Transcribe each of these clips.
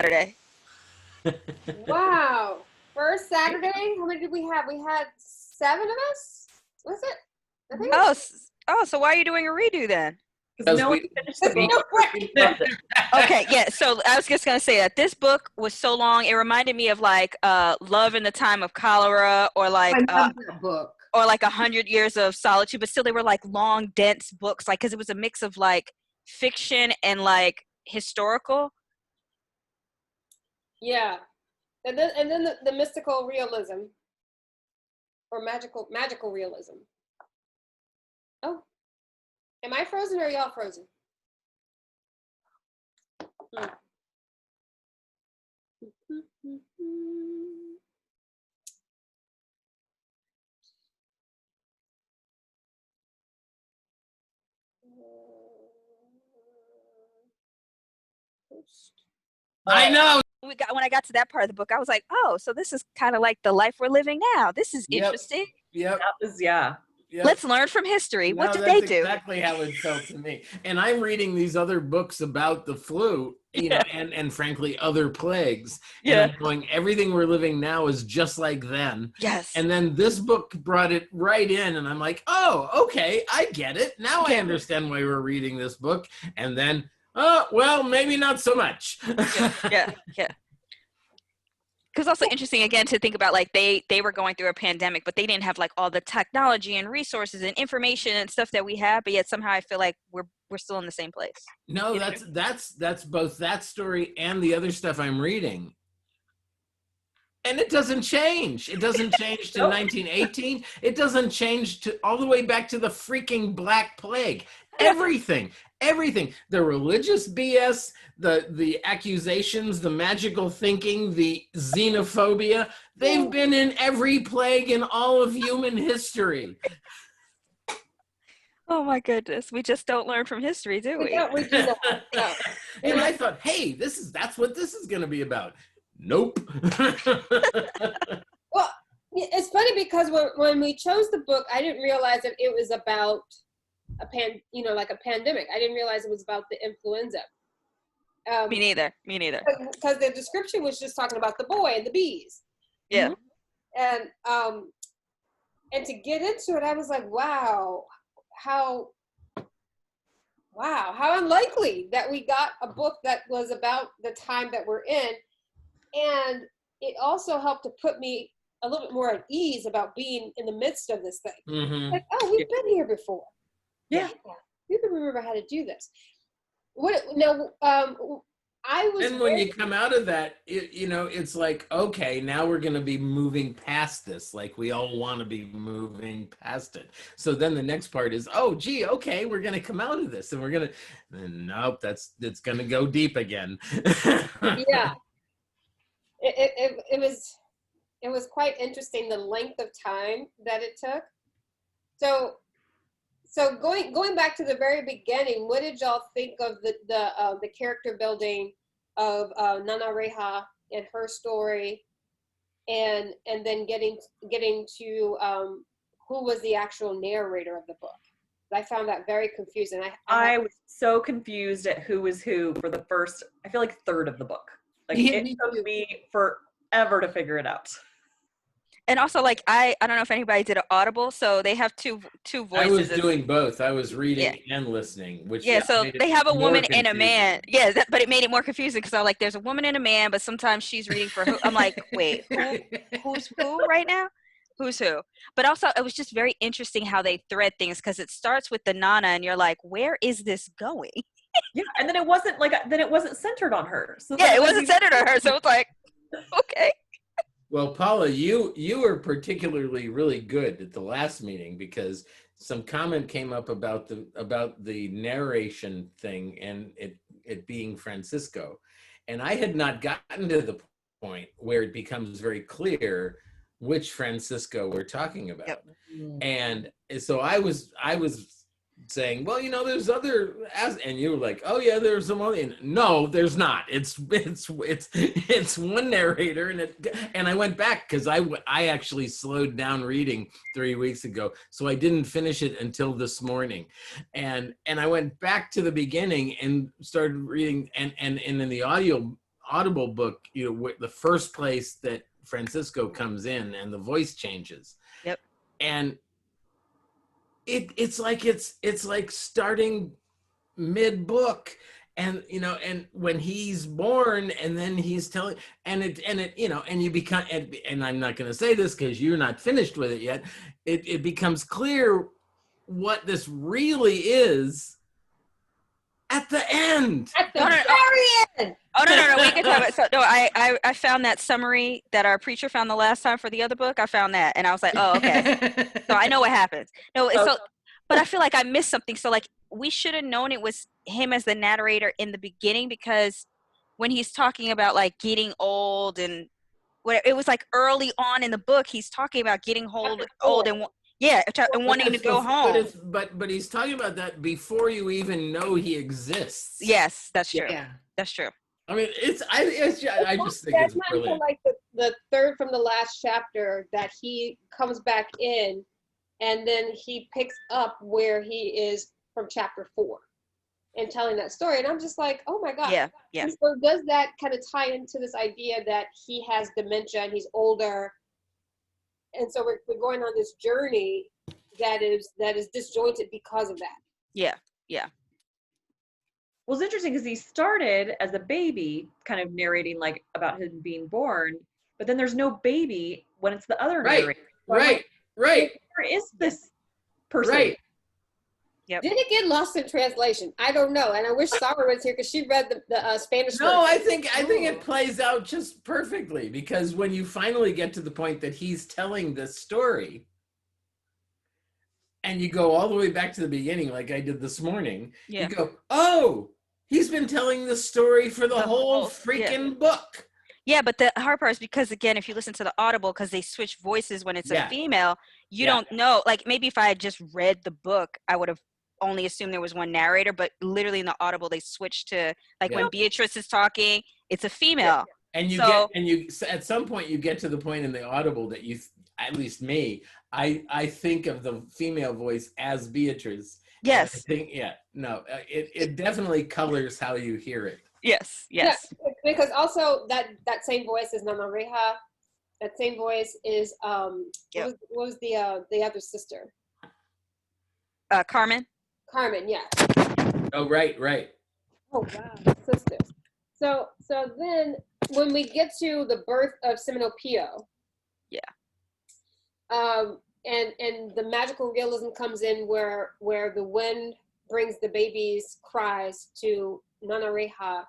Saturday. Wow. First Saturday, how many did we have? We had 7 of us? Was it? I think Oh, so why are you doing a redo then? Because no one we- finished the book. Okay, yeah. So I was just gonna say that this book was so long. It reminded me of like Love in the Time of Cholera, or like I love that book. or like 100 Years of Solitude. But still, they were like long, dense books, like because it was a mix of like fiction and like historical. Yeah. And then the mystical realism. Or magical realism. Oh. Am I frozen or are y'all frozen? I know. When I got to that part of the book, I was like, oh, so this is kind of like the life we're living now. This is interesting. Yep. That was, yeah. Yep. Let's learn from history. What did that's they do? Exactly how it felt to me. And I'm reading these other books about the flu, you know, and frankly other plagues. Yeah. And I'm going, everything we're living now is just like then. Yes. And then this book brought it right in, and I'm like, oh, okay, I get it. Now I understand why we're reading this book. And then, oh, well, maybe not so much. yeah. Because also interesting again to think about, like they were going through a pandemic, but they didn't have like all the technology and resources and information and stuff that we have. But yet somehow I feel like we're still in the same place. No, that's both that story and the other stuff I'm reading. And it doesn't change. It doesn't change to 1918. It doesn't change to all the way back to the freaking Black Plague. Everything. The religious BS, the accusations, the magical thinking, the xenophobia, they've been in every plague in all of human history. Oh my goodness. We just don't learn from history, do we? We do not. No. And I thought, hey, that's what this is going to be about. Nope. Well, it's funny because when we chose the book, I didn't realize that it was about like a pandemic. I didn't realize it was about the influenza. Me neither. Because the description was just talking about the boy and the bees. Yeah. And to get into it, I was like, wow, how unlikely that we got a book that was about the time that we're in. And it also helped to put me a little bit more at ease about being in the midst of this thing. Mm-hmm. Like, oh, we've been here before. Yeah. We can remember how to do this. I was. And when you come out of that, it's like, okay, now we're going to be moving past this. Like we all want to be moving past it. So then the next part is, oh, gee, okay, we're going to come out of this, and we're going to. Nope, it's going to go deep again. Yeah. It was quite interesting, the length of time that it took. So going back to the very beginning, what did y'all think of the character building of Nana Reja and her story, and then getting to who was the actual narrator of the book? I found that very confusing. I was so confused at who was who for the first, I feel like, third of the book. Like it took me forever to figure it out. And also, like, I don't know if anybody did an Audible, so they have two voices. I was doing both. I was reading and listening. Which so they have a woman and a man. Yeah, but it made it more confusing because I was like, there's a woman and a man, but sometimes she's reading for who. I'm like, wait, who's who right now? Who's who? But also, it was just very interesting how they thread things because it starts with the Nana, and you're like, where is this going? Yeah, and then it wasn't centered on her. So yeah, it wasn't centered on her, so it's like, okay. Well, Paula, you were particularly really good at the last meeting because some comment came up about the narration thing and it being Francisco, and I had not gotten to the point where it becomes very clear which Francisco we're talking about. Yep. And so I was saying, well, there's other, and you were like, oh yeah, there's some other. And no, there's not. It's one narrator, and I went back because I actually slowed down reading 3 weeks ago, so I didn't finish it until this morning, and I went back to the beginning and started reading, and in the Audible book, the first place that Francisco comes in and the voice changes. Yep. And it's like starting mid book, and and when he's born, and then he's telling, and you become, and I'm not going to say this because you're not finished with it yet. It becomes clear what this really is at the end. At the No, no, no. very end. Oh no, we can talk about. So no, I found that summary that our preacher found the last time for the other book. I found that, and I was like, oh, okay. So I know what happens. No, so, but I feel like I missed something. So like, we should have known it was him as the narrator in the beginning, because when he's talking about like getting old and what, it was like early on in the book, he's talking about getting old and wanting to go home. But he's talking about that before you even know he exists. Yes, that's true. Yeah. That's true. I mean, I just think That's it's not until brilliant. like the third from the last chapter that he comes back in, and then he picks up where he is from chapter 4 and telling that story. And I'm just like, oh my God. Yeah. And so does that kind of tie into this idea that he has dementia and he's older? And so we're going on this journey that is disjointed because of that. Yeah. Well, it's interesting because he started as a baby, kind of narrating like about him being born, but then there's no baby when it's the other narrator. Right. Where is this person? Right. Yep. Did it get lost in translation? I don't know. And I wish Sarah was here because she read the Spanish. No, version. I think it plays out just perfectly, because when you finally get to the point that he's telling this story, and you go all the way back to the beginning, like I did this morning, Yeah. you go, oh, he's been telling this story for the whole freaking book. Yeah, but the hard part is because, again, if you listen to the Audible, because they switch voices when it's a female, you don't know. Like, maybe if I had just read the book, I would have only assumed there was one narrator, but literally in the Audible, they switched to, like, when Beatrice is talking, it's a female. And at some point, you get to the point in the Audible that you, at least me, I think of the female voice as Beatrice. Yes. I think, it definitely colors how you hear it. Yes. Yeah, because also that same voice is Nana Reja. That same voice is what was the other sister? Carmen. Carmen, yeah. Oh, right. Oh wow, sisters. So then when we get to the birth of Simonopio, and the magical realism comes in where the wind brings the baby's cries to Nana Reja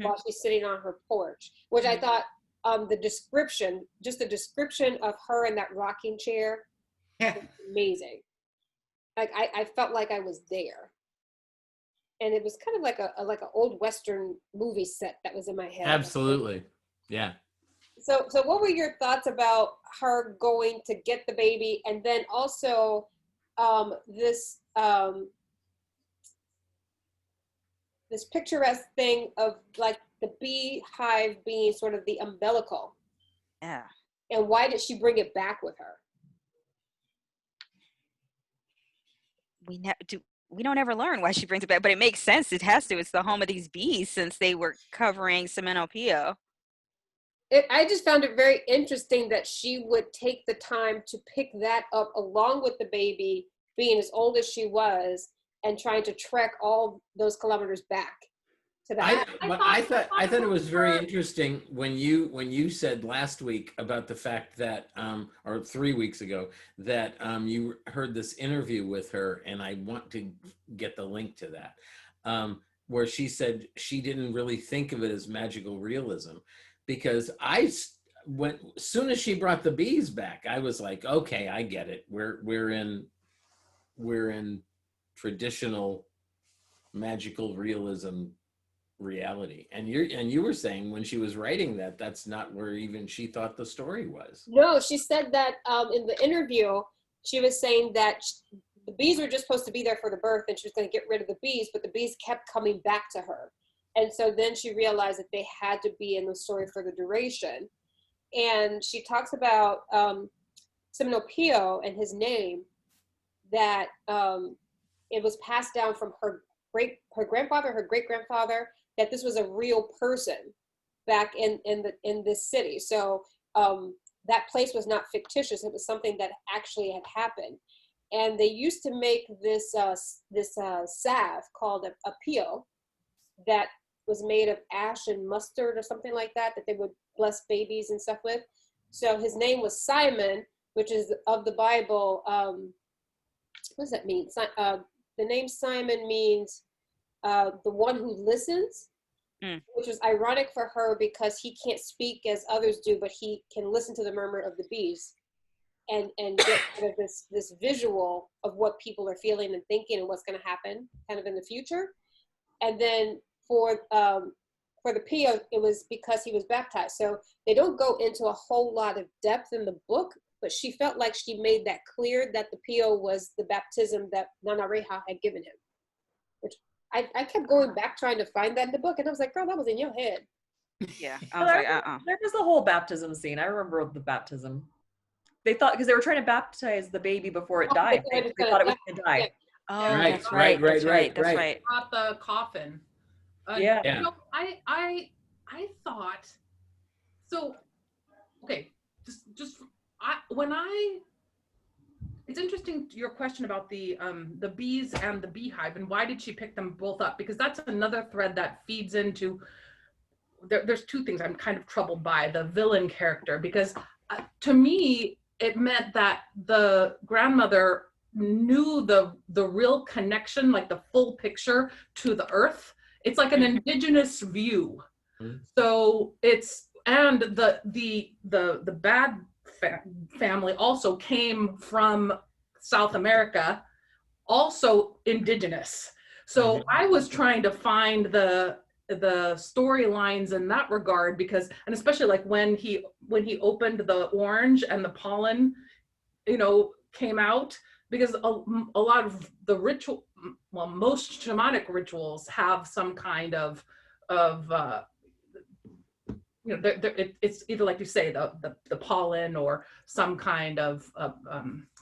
while she's sitting on her porch, which I thought the description of her in that rocking chair, was amazing. Like I felt like I was there, and it was kind of like a old Western movie set that was in my head. Absolutely, yeah. So what were your thoughts about her going to get the baby, and then also this picturesque thing of like the beehive being sort of the umbilical? Yeah. And why did she bring it back with her? We don't ever learn why she brings it back, but it makes sense. It has to. It's the home of these bees, since they were covering Simonopio. I just found it very interesting that she would take the time to pick that up along with the baby, being as old as she was, and trying to trek all those kilometers back to that. I thought it was very interesting when you said last week about the fact that, or 3 weeks ago, that you heard this interview with her, and I want to get the link to that, where she said she didn't really think of it as magical realism. Because as soon as she brought the bees back, I was like, okay, I get it. We're in traditional magical realism reality. And you were saying when she was writing that, that's not where even she thought the story was. No, she said that in the interview, she was saying that the bees were just supposed to be there for the birth, and she was going to get rid of the bees, but the bees kept coming back to her. And so then she realized that they had to be in the story for the duration. And she talks about Simonopio and his name, that it was passed down from her grandfather, her great-grandfather, that this was a real person back in this city. So that place was not fictitious. It was something that actually had happened. And they used to make this salve called a pio that was made of ash and mustard or something like that they would bless babies and stuff with. So his name was Simon, which is of the Bible. What does that mean? The name Simon means the one who listens, which was ironic for her because he can't speak as others do, but he can listen to the murmur of the bees and get kind of this visual of what people are feeling and thinking and what's going to happen kind of in the future. And then for the Pio, it was because he was baptized. So they don't go into a whole lot of depth in the book, but she felt like she made that clear that the Pio was the baptism that Nana Reja had given him. Which I kept going back trying to find that in the book, and I was like, girl, that was in your head. Yeah, I was like, There was the whole baptism scene. I remember the baptism. They thought, because they were trying to baptize the baby before it died. They thought it was going to die. Yeah. Oh, Right, that's right. right, That's right, right. That's right. right. Not the coffin. Yeah. You know, I thought so. Okay, it's interesting your question about the bees and the beehive and why did she pick them both up, because that's another thread that feeds into there's two things I'm kind of troubled by the villain character, because to me it meant that the grandmother knew the real connection, like the full picture to the earth. It's like an indigenous view. So it's, and the bad family also came from South America, also indigenous. So I was trying to find the storylines in that regard, because, and especially like when he opened the orange and the pollen, you know, came out, because a lot of the ritual, well, most shamanic rituals have some kind of you know, it's either, like you say, the pollen or some kind of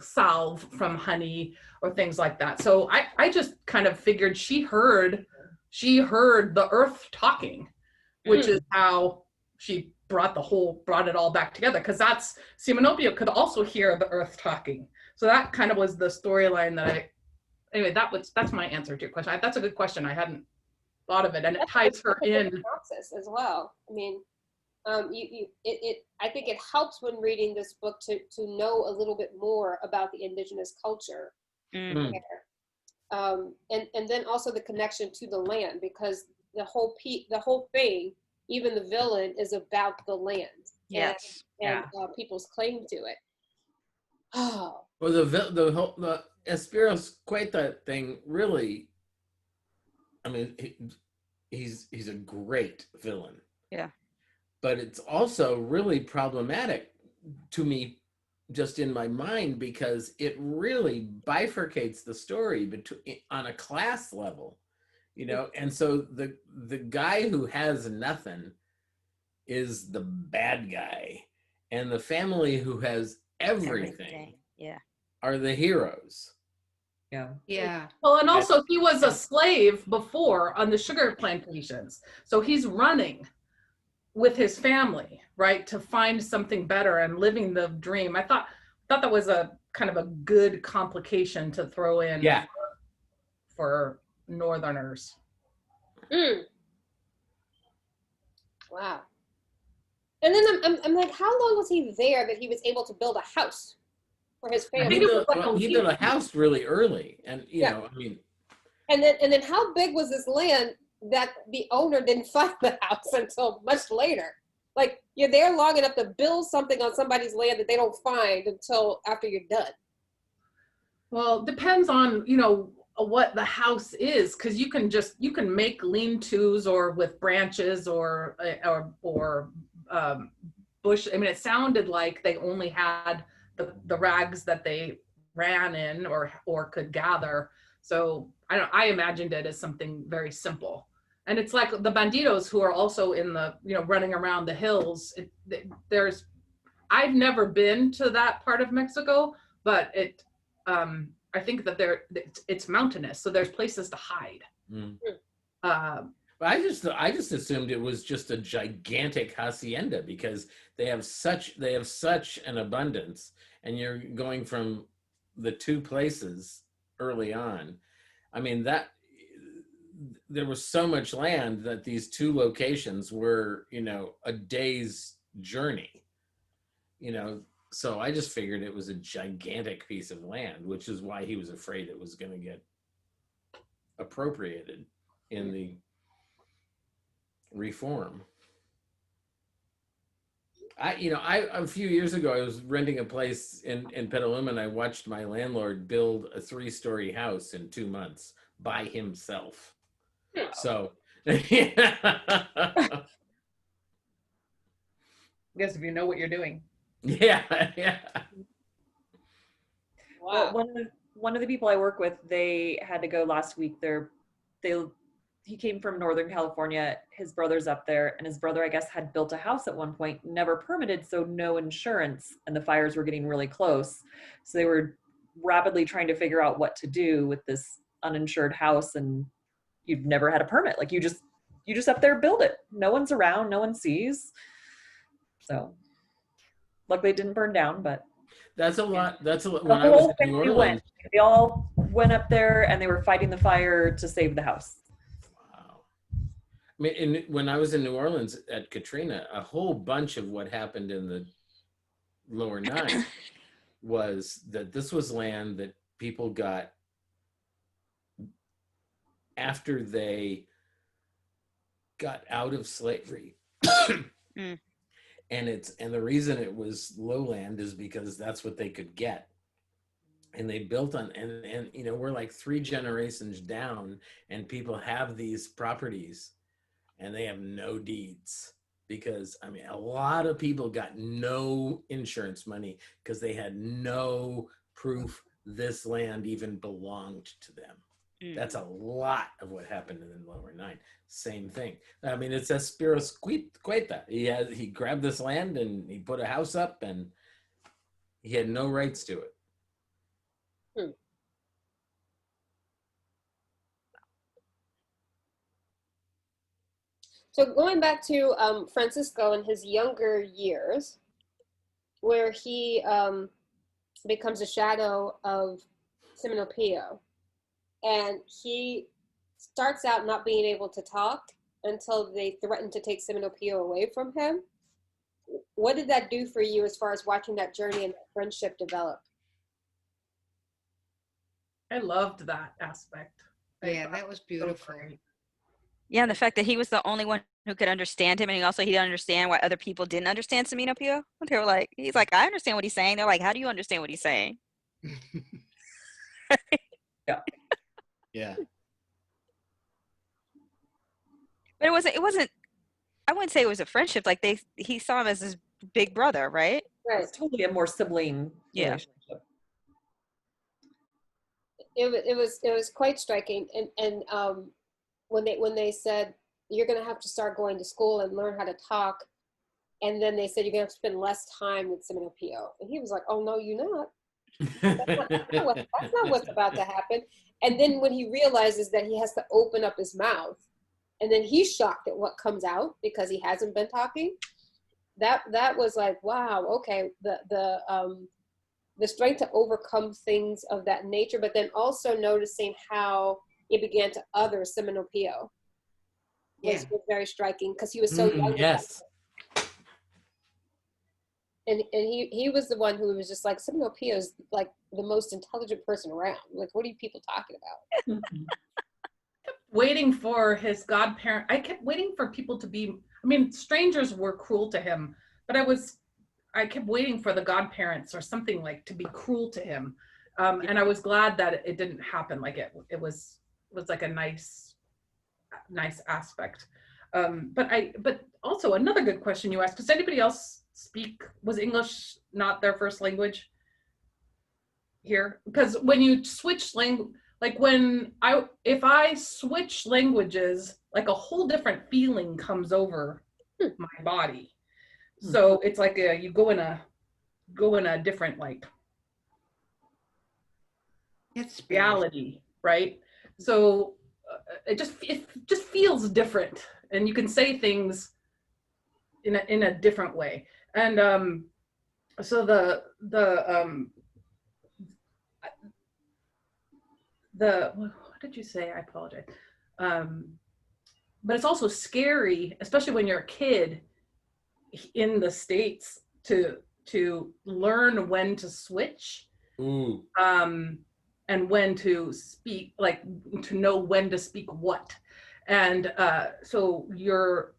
salve from honey or things like that. So I just kind of figured she heard the earth talking, which is how she brought it all back together, because that's Simonopio could also hear the earth talking. So that kind of was the storyline that anyway, that's my answer to your question. That's a good question. I hadn't thought of it, and it ties her in Process as well. I mean, I think it helps when reading this book to know a little bit more about the indigenous culture there. And then also the connection to the land, because the whole thing, even the villain, is about the land. Yes. And people's claim to it. Oh. Well, the Espiros Cueta thing really, I mean, he's a great villain. Yeah. But it's also really problematic to me, just in my mind, because it really bifurcates the story on a class level, you know. And so the guy who has nothing is the bad guy, and the family who has everything. Are the heroes. Yeah. Well, and also he was a slave before on the sugar plantations, so he's running with his family, right, to find something better and living the dream. I thought that was a kind of a good complication to throw in for Northerners. Wow. And then I'm like, how long was he there that he was able to build a house for his family? He built a house really early, and you know, I mean. And then how big was this land that the owner didn't find the house until much later? Like, you're there long enough to build something on somebody's land that they don't find until after you're done. Well, depends on, you know, what the house is, because you can make lean-tos or with branches or bush. I mean, it sounded like they only had the rags that they ran in or could gather. So I imagined it as something very simple. And it's like the bandidos who are also in the, you know, running around the hills. I've never been to that part of Mexico, but I think that it's mountainous, so there's places to hide. I just assumed it was just a gigantic hacienda because they have such an abundance, and you're going from the two places early on. I mean, that there was so much land that these two locations were, a day's journey, so I just figured it was a gigantic piece of land, which is why he was afraid it was going to get appropriated in the reform. I a few years ago I was renting a place in Petaluma, and I watched my landlord build a 3-story house in 2 months by himself. So I guess if you know what you're doing. yeah. Wow. Well, one of the people I work with, they had to go last week. He came from Northern California. His brother's up there, and his brother, I guess, had built a house at one point, never permitted, so no insurance, and the fires were getting really close. So they were rapidly trying to figure out what to do with this uninsured house, and you've never had a permit. Like you just up there build it. No one's around, no one sees. So luckily it didn't burn down, but That's a lot. the When I was whole in New family Orleans. They all went up there and they were fighting the fire to save the house. Wow. I mean, when I was in New Orleans at Katrina, a whole bunch of what happened in the lower nine was that this was land that people got after they got out of slavery. Mm. And the reason it was lowland is because that's what they could get. And they built on, and we're like 3 generations down, and people have these properties and they have no deeds because, I mean, a lot of people got no insurance money because they had no proof this land even belonged to them. That's a lot of what happened in the lower nine. Same thing. I mean, it's Espiros Cueta. He grabbed this land and he put a house up, and he had no rights to it. So going back to Francisco in his younger years, where he becomes a shadow of Simonopio, and he starts out not being able to talk until they threaten to take Simonopio away from him. What did that do for you as far as watching that journey and that friendship develop? I loved that aspect. Yeah, that was beautiful. Yeah, and the fact that he was the only one who could understand him, and he didn't understand why other people didn't understand Simonopio. They were like, he's like, I understand what he's saying. They're like, how do you understand what he's saying? Yeah. But it wasn't, I wouldn't say it was a friendship. Like he saw him as his big brother, right? Right. It's totally a more sibling relationship. It was quite striking, and when they said you're going to have to start going to school and learn how to talk, and then they said you're going to have to spend less time with Simonopio, and he was like, oh no, you're not. That's not what's about to happen. And then when he realizes that he has to open up his mouth, and then he's shocked at what comes out because he hasn't been talking. That was like, wow, okay, the strength to overcome things of that nature, but then also noticing how it began to other Simonopio was very striking because he was so young. Yes. And he was the one who was just like, Simonopio is like the most intelligent person around. Like, what are you people talking about? Waiting for his godparent. I kept waiting for people to be, I mean, strangers were cruel to him, but I kept waiting for the godparents or something like to be cruel to him. And I was glad that it didn't happen. Like it was like a nice aspect. But also another good question you asked, does anybody else was English not their first language here? Because when you switch language, like if I switch languages, like a whole different feeling comes over my body. So it's like you go in a different like It's reality, right? So it just feels different, and you can say things in a different way. And so what did you say? I apologize. But it's also scary, especially when you're a kid in the States, to learn when to switch. Ooh. And when to speak, like to know when to speak what. And so your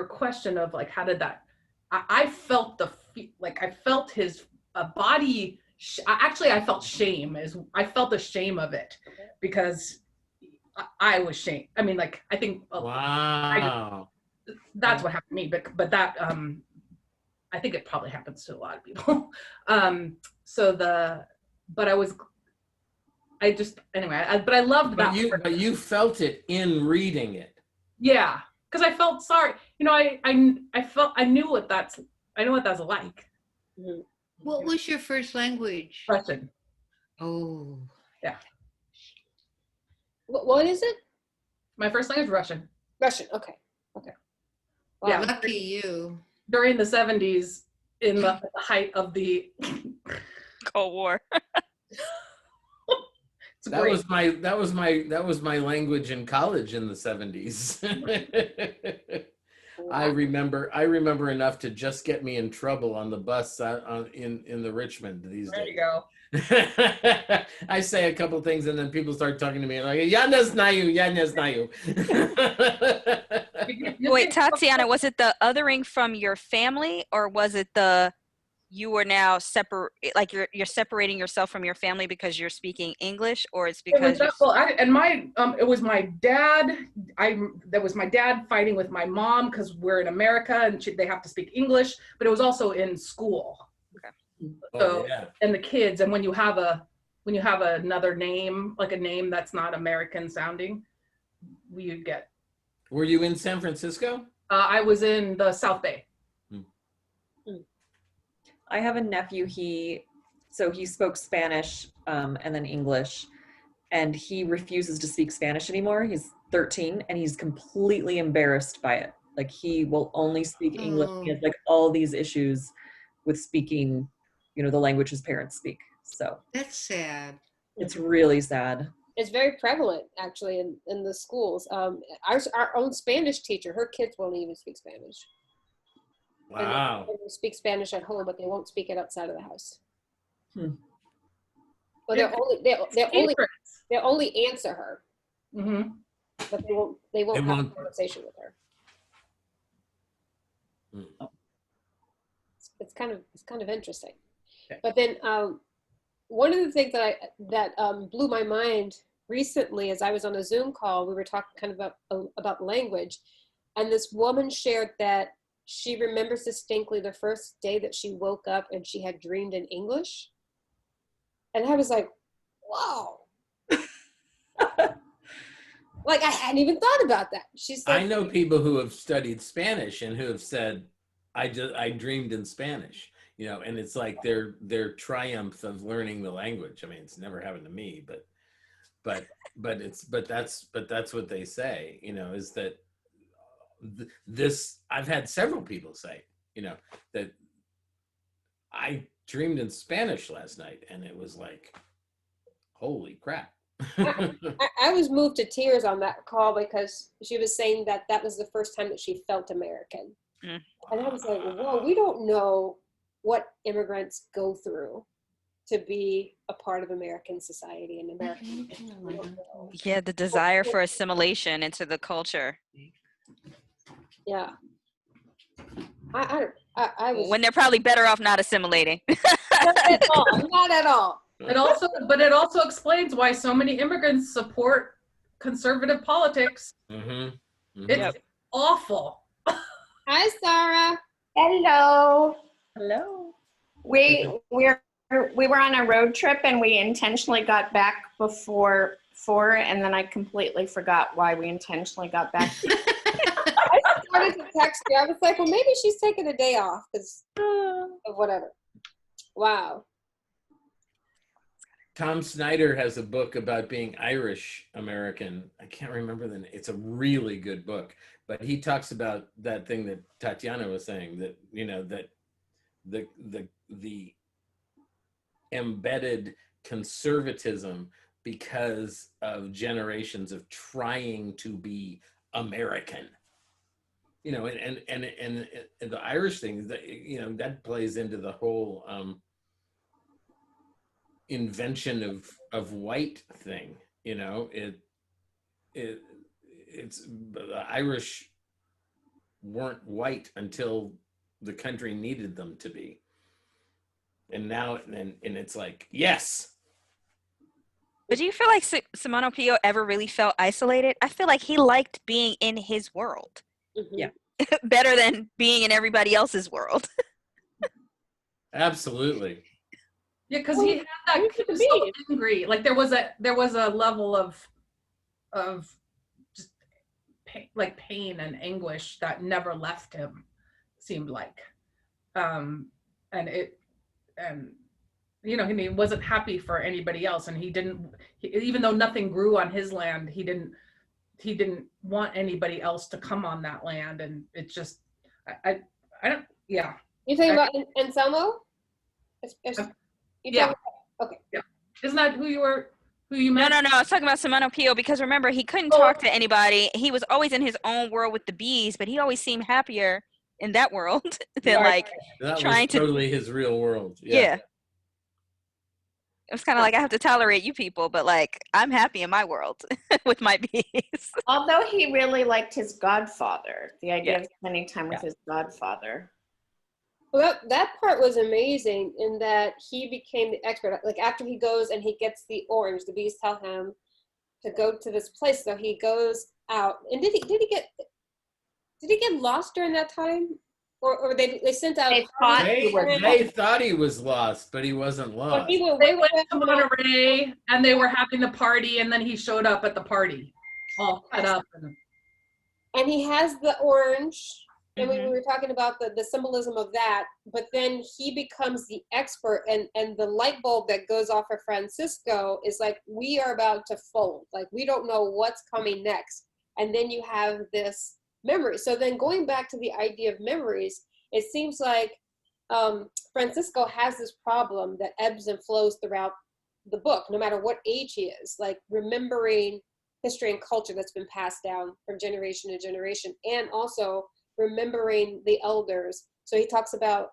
question of like, how did that, I felt I felt his body, actually I felt shame, I felt the shame of it, because I was shamed. I mean, like, I think Wow. that's what happened to me, but that I think it probably happens to a lot of people. But I loved that. But you felt it in reading it. Yeah, because I felt sorry. You know, I knew what that's like. Mhm. What was your first language? Russian. Oh. Yeah. What is it? My first language, Russian. Russian. Okay. Wow. Yeah. Lucky you. During the 70s, in the height of the Cold War. That was my language in college in the 70s. I remember enough to just get me in trouble on the bus in the Richmond these There days. you go. I say a couple things and then people start talking to me like, "Я не знаю." Wait, Tatiana, was it the othering from your family, or was it you are now separate, like you're separating yourself from your family because you're speaking English, or it's because it was my dad. That was my dad fighting with my mom because we're in America and they have to speak English, but it was also in school. Okay. So, oh, yeah. and the kids, and when you have another name, like a name that's not American sounding, we get. Were you in San Francisco? I was in the South Bay. I have a nephew, he spoke Spanish and then English, and he refuses to speak Spanish anymore. He's 13 and he's completely embarrassed by it. Like, he will only speak English. He has like all these issues with speaking, the language his parents speak. So That's sad. it's really sad. It's very prevalent, actually, in the schools. Our own Spanish teacher, her kids won't even speak Spanish. Wow. And they speak Spanish at home, but they won't speak it outside of the house. But they'll only answer her, but they won't have a conversation with her. It's kind of interesting. Okay. But then one of the things that blew my mind recently, as I was on a Zoom call, we were talking kind of about language, and this woman shared that she remembers distinctly the first day that she woke up and she had dreamed in English. And I was like, wow. Like, I hadn't even thought about that. She's like, I know people who have studied Spanish and who have said, I dreamed in Spanish, and it's like their triumph of learning the language. I mean, it's never happened to me, but that's what they say, is that this, I've had several people say, that I dreamed in Spanish last night, and it was like, holy crap. I was moved to tears on that call because she was saying that was the first time that she felt American. And I was like, whoa, we don't know what immigrants go through to be a part of American society and American. Yeah, the desire for assimilation into the culture. Yeah. I was, when they're probably better off not assimilating. not at all. It also explains why so many immigrants support conservative politics. It's awful. Hi, Sarah. Hello. Hello. We were on a road trip and we intentionally got back before 4, and then I completely forgot why we intentionally got back. I started to text you. I was like, well, maybe she's taking a day off because of whatever. Wow. Tom Snyder has a book about being Irish American. I can't remember the name. It's a really good book, but he talks about that thing that Tatiana was saying, that, you know, that the embedded conservatism because of generations of trying to be American. You know, and the Irish thing is that, you know, that plays into the whole invention of white thing. You know, it's the Irish weren't white until the country needed them to be, and now and it's like, yes. But do you feel like Simonopio ever really felt isolated? I feel like he liked being in his world. Yeah. Better than being in everybody else's world. Absolutely. Yeah, because he had that, he was so angry. Like there was a level of just pain and anguish that never left him, seemed like. And you know, he wasn't happy for anybody else, and even though nothing grew on his land, he didn't want anybody else to come on that land, and it's just, I don't, yeah. You're talking about Anselmo? Yeah. Okay. Yeah. Isn't that who you met? No. I was talking about Simonopio because remember, he couldn't talk to anybody. He was always in his own world with the bees, but he always seemed happier in that world than that trying was totally his real world. Yeah. It was kind of like, I have to tolerate you people, but like, I'm happy in my world with my bees. Although he really liked his godfather, the idea of spending time with his godfather. Well, that part was amazing in that he became the expert. Like after he goes and he gets the orange, the bees tell him to go to this place. So he goes out. And did he get lost during that time? Or they sent out. They thought he was lost, but he wasn't lost. He went They went to Monterey and they were having the party, and then he showed up at the party, all set up. And he has the orange. And we were talking about the symbolism of that, but then he becomes the expert, and the light bulb that goes off for Francisco is like, we are about to fold. Like, we don't know what's coming next. And then you have this memory. So then going back to the idea of memories, it seems like Francisco has this problem that ebbs and flows throughout the book, no matter what age he is, like remembering history and culture that's been passed down from generation to generation, and also remembering the elders. So he talks about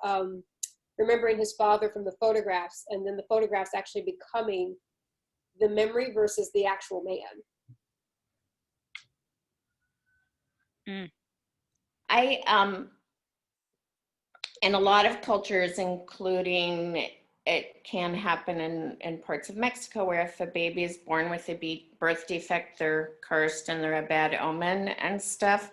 remembering his father from the photographs, and then the photographs actually becoming the memory versus the actual man. In a lot of cultures, including, it can happen in parts of Mexico, where if a baby is born with a birth defect, they're cursed and they're a bad omen and stuff.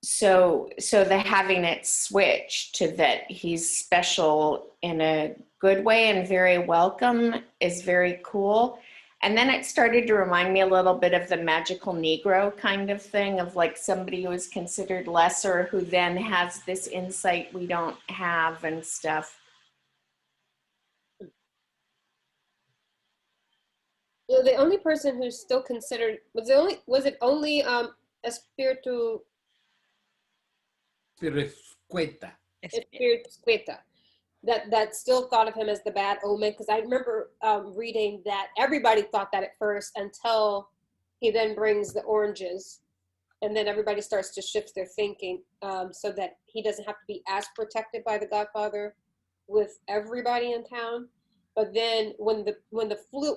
So the having it switch to that he's special in a good way and very welcome is very cool. And then it started to remind me a little bit of the magical Negro kind of thing, of like somebody who is considered lesser who then has this insight we don't have and stuff. The only person who's still considered was it only Espiritu Espiricueta. that still thought of him as the bad omen, because I remember reading that everybody thought that at first until he then brings the oranges, and then everybody starts to shift their thinking so that he doesn't have to be as protected by the Godfather with everybody in town. But then when the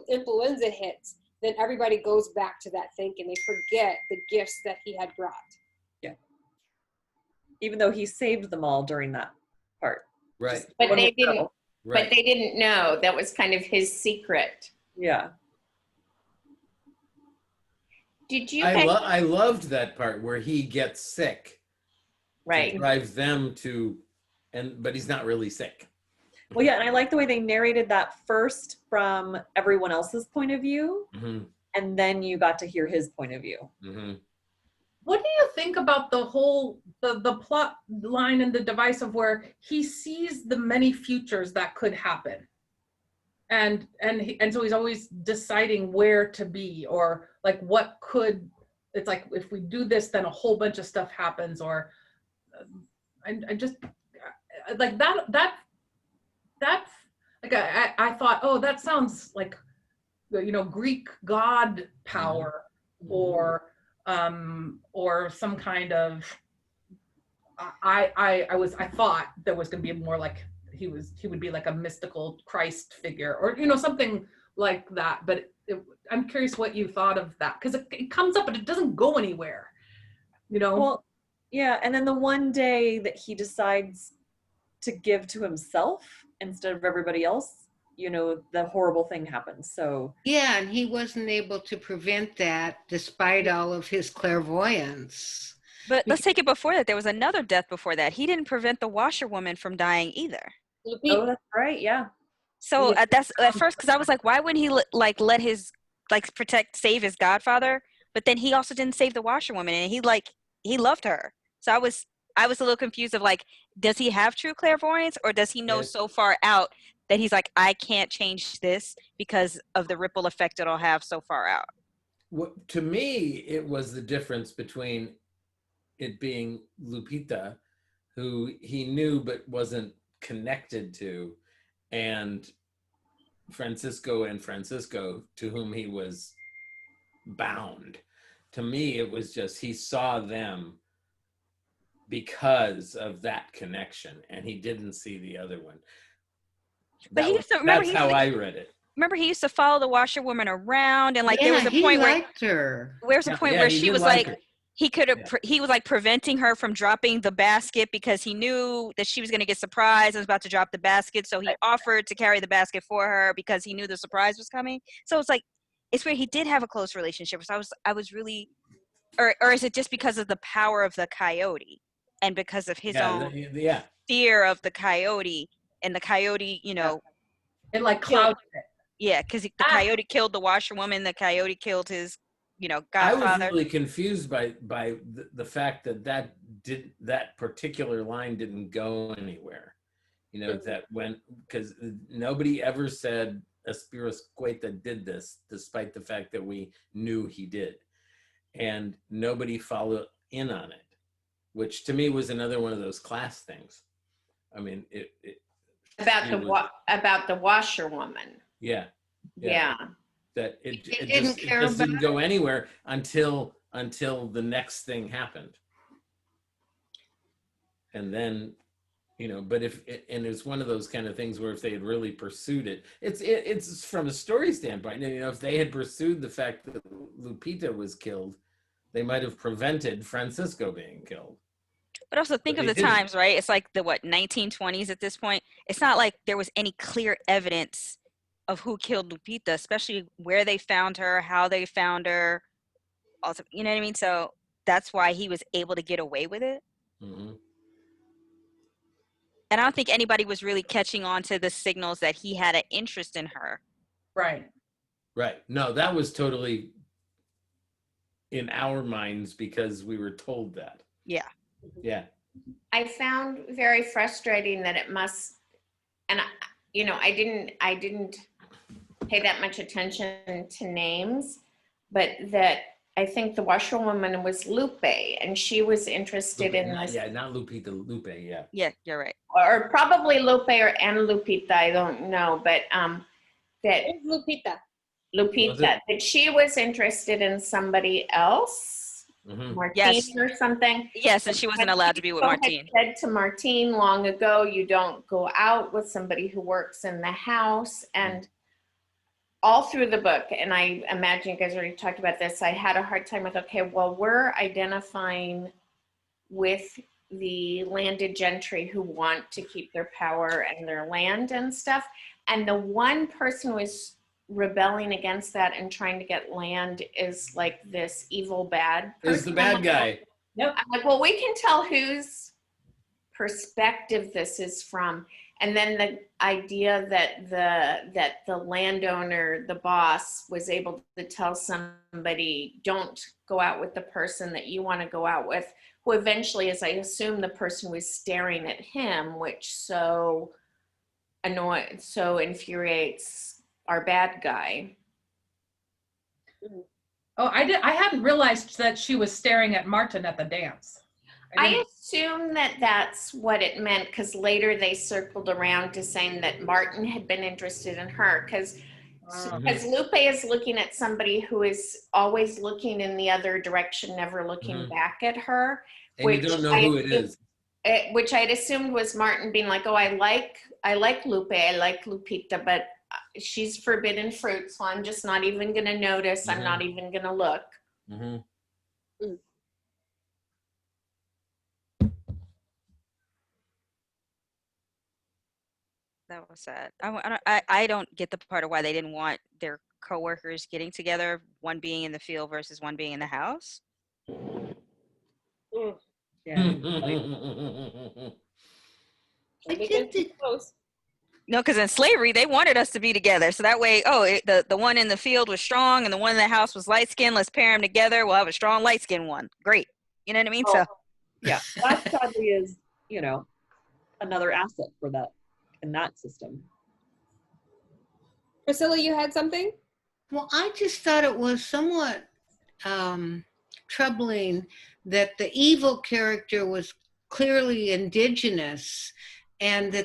influenza hits, then everybody goes back to that thinking. They forget the gifts that he had brought. Yeah. Even though he saved them all during that part. Right. But they didn't. Right. But they didn't know. That was kind of his secret. Yeah. Did you? I loved that part where he gets sick. Right. To drive them to, but he's not really sick. Well, yeah, and I like the way they narrated that first from everyone else's point of view, and then you got to hear his point of view. What do you think about the whole the plot line and the device of where he sees the many futures that could happen? and so he's always deciding where to be, or like what could, it's like if we do this then a whole bunch of stuff happens, or I just like that like I thought, oh, that sounds like, you know, Greek god power, or some kind of, I thought there was going to be more like he would be like a mystical Christ figure, or, you know, something like that. But I'm curious what you thought of that, because it comes up but it doesn't go anywhere, you know. Well, yeah, and then the one day that he decides to give to himself instead of everybody else, you know, the horrible thing happens. So Yeah, and he wasn't able to prevent that despite all of his clairvoyance. But let's take it before that. There was another death before that. He didn't prevent the washerwoman from dying either. oh, that's right, yeah. So that's at first, because I was like, why wouldn't he let his save his godfather? But then he also didn't save the washerwoman, and he loved her. So I was a little confused of like, does he have true clairvoyance, or does he know so far out that he's like, I can't change this because of the ripple effect it'll have so far out? To me, it was the difference between it being Lupita, who he knew but wasn't connected to, and Francisco, to whom he was bound. To me, it was just he saw them because of that connection, and he didn't see the other one. But that's how I read it. Remember, he used to follow the washerwoman around, and like Yeah, there was a he point liked her. Where's the point Yeah, where he she did was like like, her. he was like preventing her from dropping the basket because he knew that she was going to get surprised and was about to drop the basket. So he offered to carry the basket for her because he knew the surprise was coming. So it's like, it's where he did have a close relationship. So I was really, or is it just because of the power of the coyote and because of his own fear of the coyote, and the coyote, you know, it like clouded it. Yeah, because the coyote killed the washerwoman. The coyote killed his, you know, godfather. I was really confused by the fact that particular line didn't go anywhere. You know, that because nobody ever said Espirosqueta did this, despite the fact that we knew he did, and nobody followed in on it, which to me was another one of those class things. I mean, about the washerwoman. Yeah. That it didn't go anywhere until the next thing happened. And then, you know, but it's one of those kind of things where if they had really pursued it, it's from a story standpoint, you know, if they had pursued the fact that Lupita was killed, they might have prevented Francisco being killed. But also think of the times, right? It's like the 1920s at this point. It's not like there was any clear evidence of who killed Lupita, especially where they found her, how they found her. Also, you know what I mean? So that's why he was able to get away with it. Mm-hmm. And I don't think anybody was really catching on to the signals that he had an interest in her. Right. No, that was totally in our minds because we were told that. Yeah. I found very frustrating that it must, and I didn't pay that much attention to names, but that I think the washerwoman was Lupe, and she was interested in this. Yeah, not Lupita, Lupe, yeah. Yeah, you're right. Or probably Lupe and Lupita, I don't know, but that Lupita, that she was interested in somebody else, Martine or something. Yes, and she wasn't allowed to be with Martine. Said to Martine long ago, you don't go out with somebody who works in the house. And all through the book, and I imagine you guys already talked about this, I had a hard time with, okay, well, we're identifying with the landed gentry who want to keep their power and their land and stuff. And the one person who is rebelling against that and trying to get land is like this evil bad person. Is the bad guy. I'm like, well, we can tell whose perspective this is from. And then the idea that the landowner, the boss, was able to tell somebody, don't go out with the person that you want to go out with, who eventually, as I assume, the person was staring at him, which so infuriates our bad guy. Oh, I hadn't realized that she was staring at Martin at the dance. I assume that that's what it meant, because later they circled around to saying that Martin had been interested in her, because Lupe is looking at somebody who is always looking in the other direction, never looking back at her. And you don't know who it is. Which I'd assumed was Martin being like, oh, I like Lupe, I like Lupita, but she's forbidden fruit, so I'm just not even going to notice. I'm not even going to look. That was sad. I don't get the part of why they didn't want their coworkers getting together, one being in the field versus one being in the house. Yeah. I think that, No, because in slavery they wanted us to be together, so that way, the one in the field was strong and the one in the house was light skinned. Let's pair them together. We'll have a strong light skinned one. Great, you know what I mean? So Yeah, that sadly is, another asset for that in that system. Priscilla, you had something? well, I just thought it was somewhat troubling that the evil character was clearly indigenous, and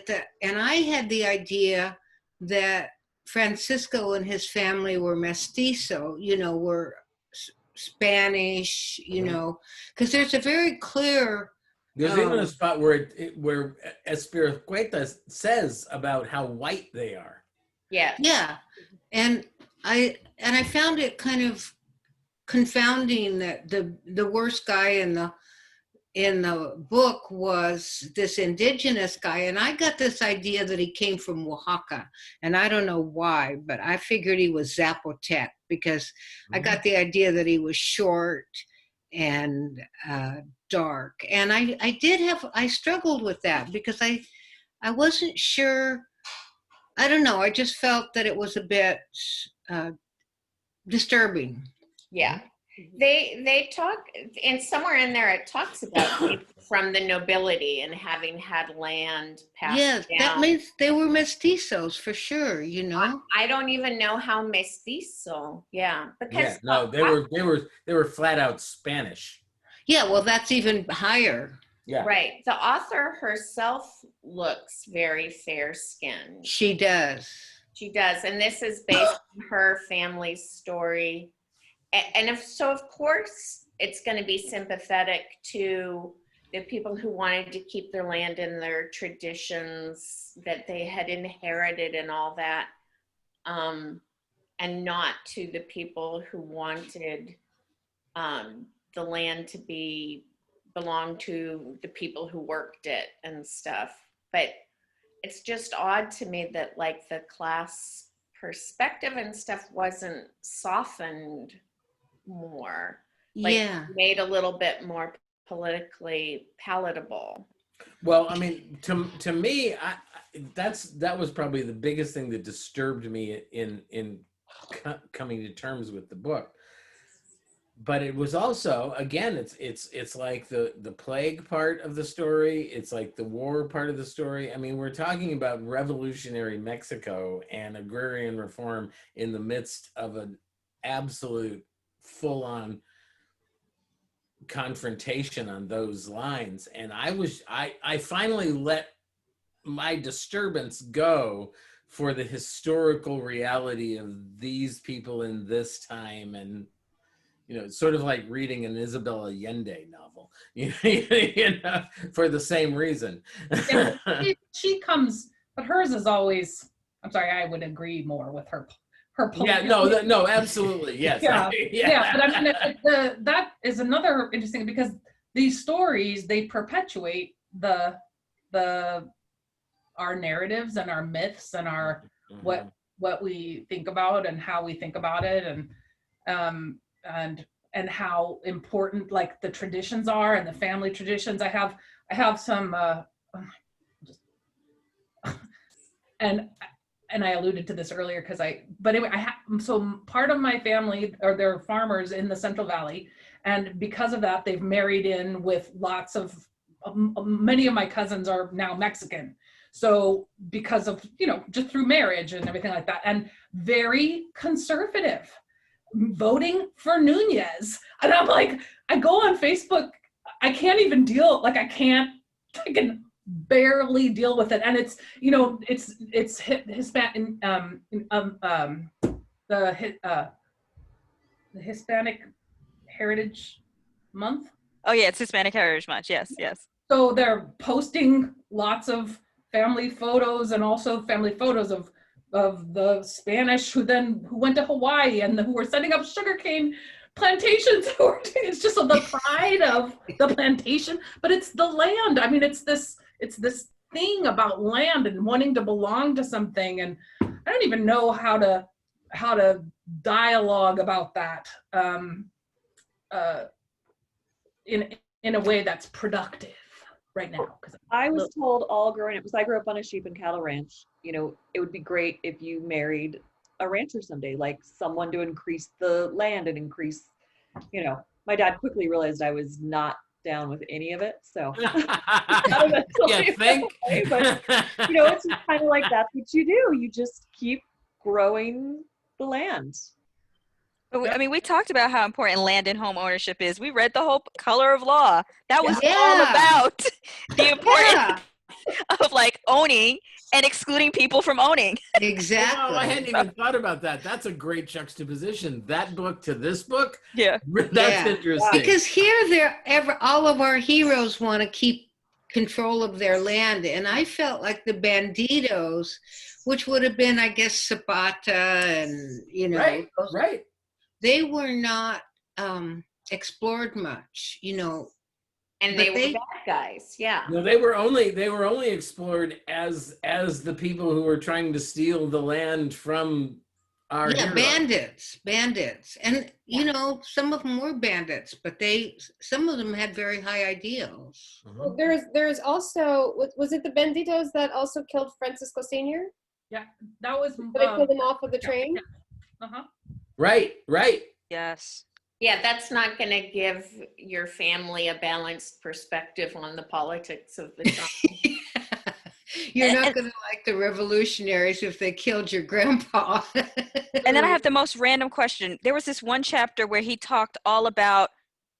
I had the idea that Francisco and his family were mestizo, were Spanish, because there's a very clear. There's even a spot where Espiricueta says about how white they are. Yeah. Yeah, and I found it kind of confounding that the worst guy in the book was this indigenous guy, and I got this idea that he came from Oaxaca, and I don't know why, but I figured he was Zapotec because I got the idea that he was short and dark, and I struggled with that because I wasn't sure. I don't know. I just felt that it was a bit disturbing. Yeah. They talk, and somewhere in there it talks about people from the nobility and having had land passed down. That means they were mestizos for sure, I don't even know how mestizo. Yeah, because they were flat out Spanish. Yeah, well, that's even higher. Yeah. Right. The author herself looks very fair-skinned. She does. She does, and this is based on her family's story. And of course, it's going to be sympathetic to the people who wanted to keep their land and their traditions that they had inherited and all that, and not to the people who wanted the land to belong to the people who worked it and stuff. But it's just odd to me that like the class perspective and stuff wasn't softened more, made a little bit more politically palatable. Well, I mean, to me, that was probably the biggest thing that disturbed me in coming to terms with the book. But it was also, again, it's like the plague part of the story. It's like the war part of the story. I mean, we're talking about revolutionary Mexico and agrarian reform in the midst of an absolute full-on confrontation on those lines. And I finally let my disturbance go for the historical reality of these people in this time, and it's sort of like reading an Isabel Allende novel, for the same reason. She comes, but hers is always, I'm sorry, I would agree more with her. Yeah, no, absolutely, yes. Yeah, but I mean, that is another interesting, because these stories, they perpetuate our narratives and our myths and our what we think about and how we think about it, and how important like the traditions are and the family traditions. I have some and I alluded to this earlier but anyway, so part of my family they're farmers in the Central Valley, and because of that they've married in with lots of many of my cousins are now Mexican. So because of, just through marriage and everything like that, and very conservative, voting for Nunez. And I'm like, I go on Facebook, I can't even deal, I can barely deal with it. And it's, it's Hispanic, the Hispanic Heritage Month. Oh yeah, it's Hispanic Heritage Month. Yes, yes. So they're posting lots of family photos, and also family photos of the Spanish who went to Hawaii and who were setting up sugarcane plantations. It's just the pride of the plantation, but it's the land. I mean, it's this thing about land and wanting to belong to something, and I don't even know how to dialogue about that in a way that's productive right now. Because I was told all growing up, because I grew up on a sheep and cattle ranch, it would be great if you married a rancher someday, like someone to increase the land and increase, my dad quickly realized I was not down with any of it. So yeah, think. But it's just kind of like, that's what you do. You just keep growing the land. But I mean, we talked about how important land and home ownership is. We read the whole Color of Law. That was all about the importance of owning and excluding people from owning. Exactly. Oh, I hadn't even thought about that. That's a great juxtaposition. That book to this book. Yeah. That's interesting. Because all of our heroes want to keep control of their land. And I felt like the Bandidos, which would have been, I guess, Zapata and, Right. They were not explored much, And they were bad guys, yeah. No, they were only explored as the people who were trying to steal the land from our heroes. Bandits. And some of them were bandits, but some of them had very high ideals. Well, there's also, was it the Banditos that also killed Francisco Sr.? Yeah, that was They pulled him off of the train. Uh-huh. Right. Yes. Yeah, that's not going to give your family a balanced perspective on the politics of the time. You're not going to like the revolutionaries if they killed your grandpa. And then I have the most random question. There was this one chapter where he talked all about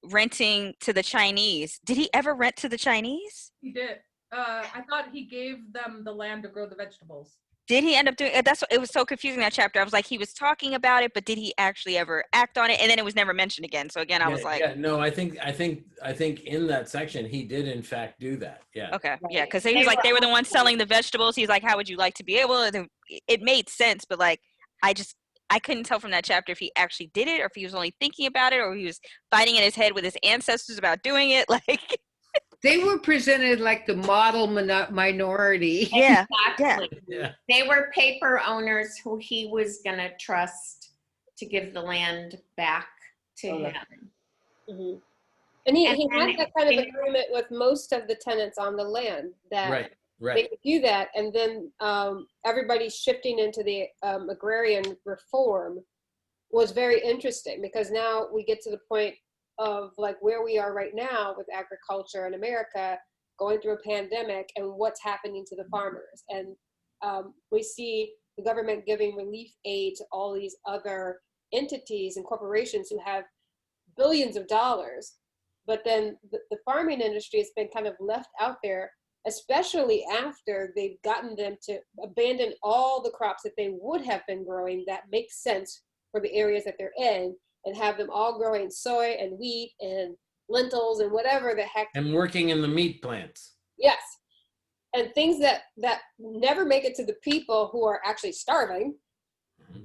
renting to the Chinese. Did he ever rent to the Chinese? He did. I thought he gave them the land to grow the vegetables. Did he end up doing it? It was so confusing, that chapter. I was like, he was talking about it, but did he actually ever act on it? And then it was never mentioned again. So again, I was like, no, I think in that section he did in fact do that. Yeah. Okay. Yeah, because he was like, they were the ones selling the vegetables. He's like, how would you like to be able to? It made sense, but I couldn't tell from that chapter if he actually did it, or if he was only thinking about it, or he was fighting in his head with his ancestors about doing it. They were presented like the model minority. Yeah. Exactly. Yeah. They were paper owners who he was going to trust to give the land back to him. Mm-hmm. And he had that kind of and- agreement with most of the tenants on the land that Right. they could do that. And then everybody shifting into the agrarian reform was very interesting, because now we get to the point of where we are right now with agriculture in America, going through a pandemic, and what's happening to the farmers. And we see the government giving relief aid to all these other entities and corporations who have billions of dollars. But then the farming industry has been kind of left out there, especially after they've gotten them to abandon all the crops that they would have been growing that make sense for the areas that they're in, and have them all growing soy and wheat and lentils and whatever the heck. And working in the meat plants. Yes. And things that never make it to the people who are actually starving.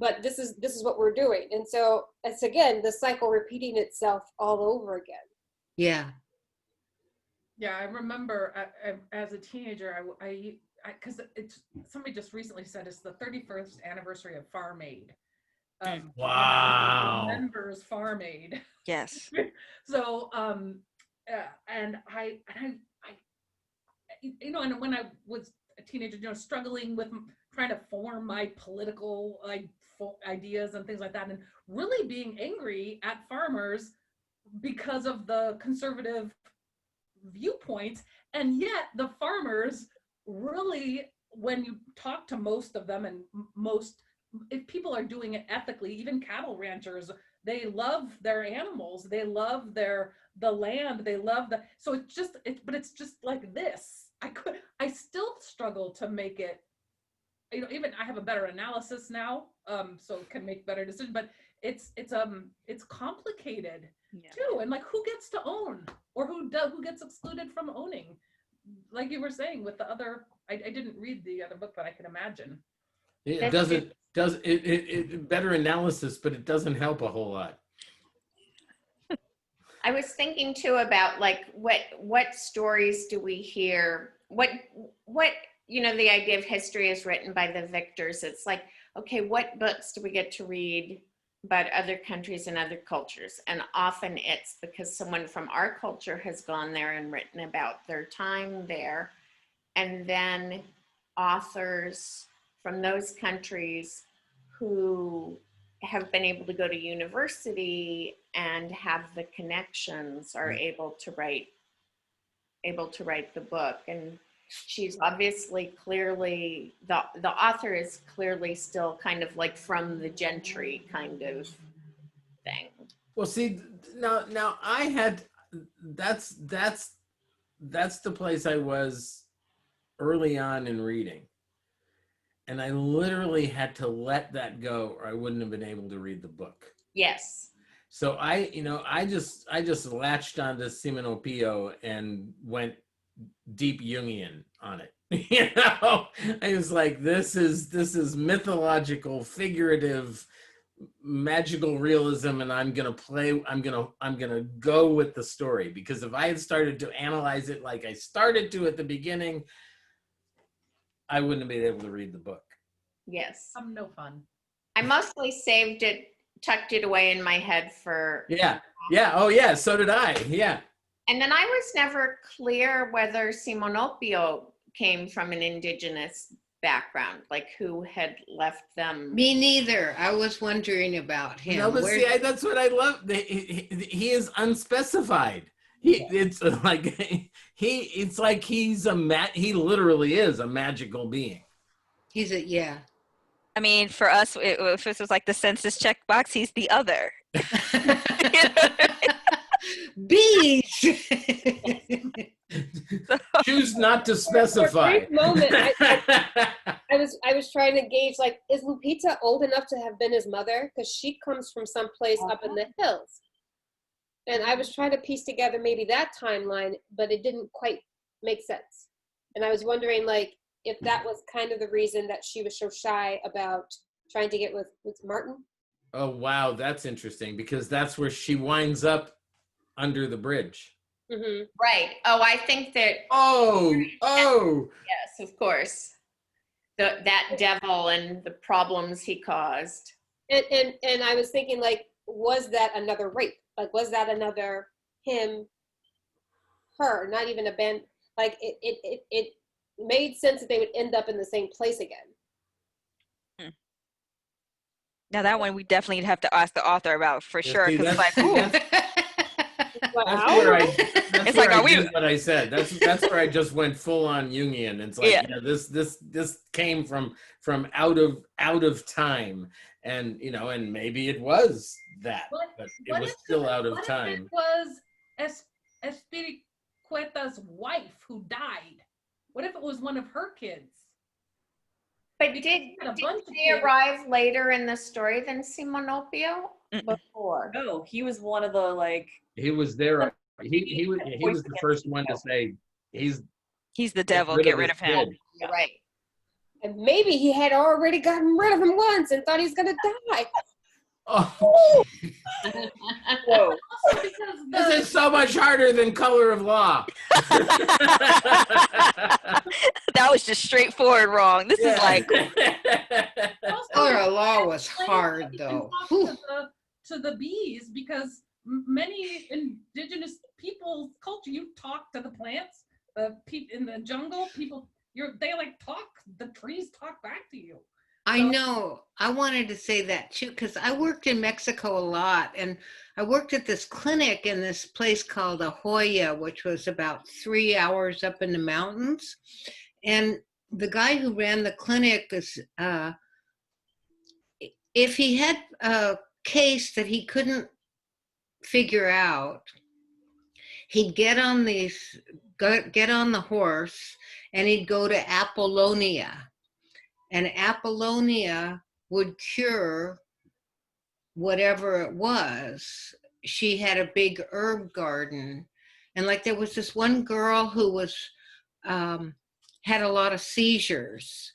But this is what we're doing. And so it's, again, the cycle repeating itself all over again. Yeah. Yeah, I remember as a teenager, I because somebody just recently said it's the 31st anniversary of Farm Aid. Wow. Members Farm Aid. Yes. So and I and when I was a teenager, struggling with trying to form my political ideas and things like that, and really being angry at farmers because of the conservative viewpoints, and yet the farmers really when you talk to most of them, and most, if people are doing it ethically, even cattle ranchers, they love their animals, they love the land, they love so it's just, but it's just like this. I still struggle to make it, even I have a better analysis now, so can make better decisions, but it's complicated too. And like, who gets to own, or who gets excluded from owning? Like you were saying with the other, I didn't read the other book, but I can imagine. It does better analysis, but it doesn't help a whole lot. I was thinking too about like what stories do we hear? What the idea of history is written by the victors. It's like, okay, what books do we get to read about other countries and other cultures? And often it's because someone from our culture has gone there and written about their time there. And then authors from those countries who have been able to go to university and have the connections are able to write the book. And she's obviously clearly, the author is clearly still kind of like from the gentry kind of thing. Well, see, now I had, that's the place I was early on in reading. And I literally had to let that go, or I wouldn't have been able to read the book. Yes. So I just latched onto Simonopio and went deep Jungian on it. I was like, this is mythological, figurative, magical realism, and I'm gonna go with the story, because if I had started to analyze it like I started to at the beginning, I wouldn't have been able to read the book. Yes. No fun. I mostly saved it, tucked it away in my head for. Yeah. Oh yeah. So did I. Yeah. And then I was never clear whether Simonopio came from an indigenous background, like who had left them. Me neither. I was wondering about him. No, but see, that's what I love. He is unspecified. It's like he literally is a magical being. Yeah. I mean, for us, if this was like the census checkbox, he's the other. Bees. Choose not to specify. For a brief moment, I was trying to gauge, like, is Lupita old enough to have been his mother? Because she comes from someplace up in the hills. And I was trying to piece together maybe that timeline, but it didn't quite make sense. And I was wondering, like, if that was kind of the reason that she was so shy about trying to get with Martin. Oh, wow. That's interesting, because that's where she winds up under the bridge. Mm-hmm. Right. Oh, I think that. Oh. Yes, of course. That devil and the problems he caused. And I was thinking, like, was that another rape? Like, was that another him, her, not even a band? Like, it made sense that they would end up in the same place again. Now that one we definitely have to ask the author about for sure, because it's like, ooh. That's where I did what I said. That's where I just went full on Jungian. It's like, this came from out of time, and and maybe it was that, but it was still out of time. It was Espiricueta's wife who died. What if it was one of her kids? But did they arrive later in the story than Simonopio? Before? No, he was one of the He was there. He was the first one to say he's the devil. Get rid of him. Yeah. Right. And maybe he had already gotten rid of him once and thought he's gonna die. Oh. Whoa. This is so much harder than Color of Law. That was just straightforward wrong. This is like. Color of Law was hard, though. To the bees, because many indigenous people's culture, you talk to the plants, the people in the jungle, they like talk. The trees talk back to you. I know. I wanted to say that too, because I worked in Mexico a lot, and I worked at this clinic in this place called Ahoya, which was about 3 hours up in the mountains. And the guy who ran the clinic is, if he had a case that he couldn't figure out, he'd get on the horse and he'd go to Apollonia, and Apollonia would cure whatever it was. She had a big herb garden, and like there was this one girl who was had a lot of seizures,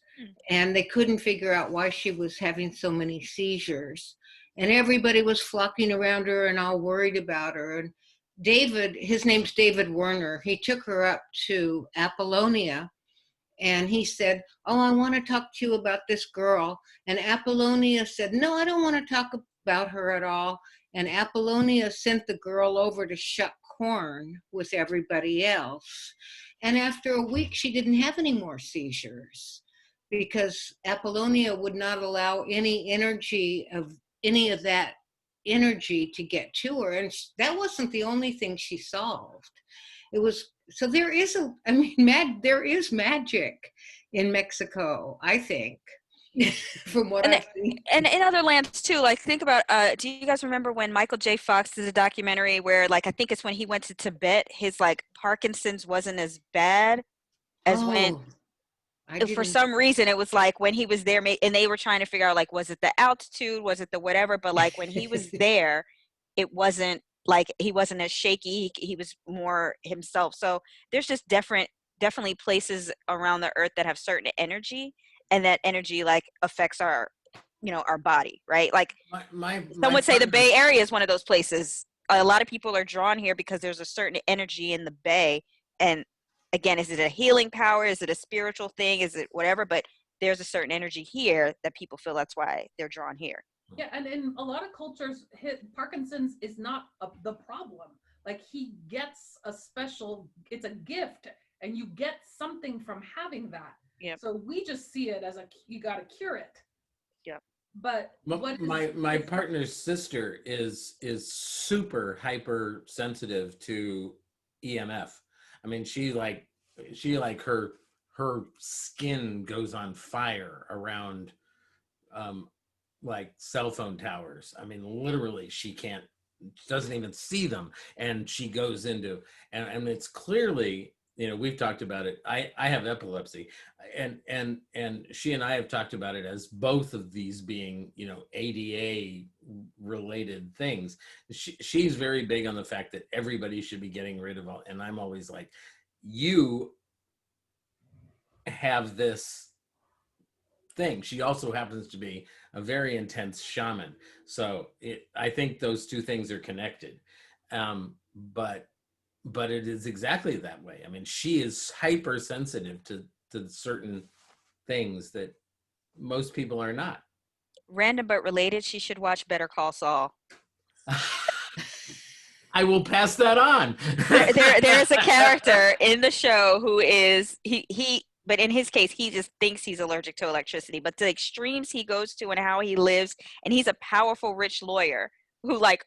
and they couldn't figure out why she was having so many seizures, and everybody was flocking around her and all worried about her. And David, his name's David Werner, he took her up to Apollonia, and he said, "Oh, I want to talk to you about this girl." And Apollonia said, "No, I don't want to talk about her at all." And Apollonia sent the girl over to shuck corn with everybody else. And after a week, she didn't have any more seizures, because Apollonia would not allow any of that energy to get to her. And that wasn't the only thing she solved. It was, so there is there is magic in Mexico, I think, from what I've seen. And in other lands too, like think about, do you guys remember when Michael J. Fox did a documentary where, like, I think it's when he went to Tibet, his like Parkinson's wasn't as bad as when, for some reason, it was like when he was there, and they were trying to figure out, like, was it the altitude, was it the whatever, but like when he was there, it wasn't like, he wasn't as shaky, he was more himself. So there's just definitely places around the earth that have certain energy, and that energy like affects our, our body, right? Like some would say the Bay Area is one of those places. A lot of people are drawn here because there's a certain energy in the Bay. And again, is it a healing power? Is it a spiritual thing? Is it whatever? But there's a certain energy here that people feel that's why they're drawn here. Yeah, and in a lot of cultures, Parkinson's is not the problem. Like he gets it's a gift, and you get something from having that. Yeah. So we just see it as you got to cure it. Yeah. But my partner's sister is super hypersensitive to EMF. I mean, she her skin goes on fire around like cell phone towers. I mean, literally, she doesn't even see them, and she goes into, and it's clearly, we've talked about it. I have epilepsy, and she and I have talked about it as both of these being, ADA related things. She's very big on the fact that everybody should be getting rid of all, and I'm always like, you have this thing. She also happens to be a very intense shaman. So I think those two things are connected. But it is exactly that way. I mean, she is hypersensitive to certain things that most people are not. Random but related, she should watch Better Call Saul. I will pass that on. there is a character in the show who is, but in his case, he just thinks he's allergic to electricity, but the extremes he goes to and how he lives, and he's a powerful, rich lawyer who like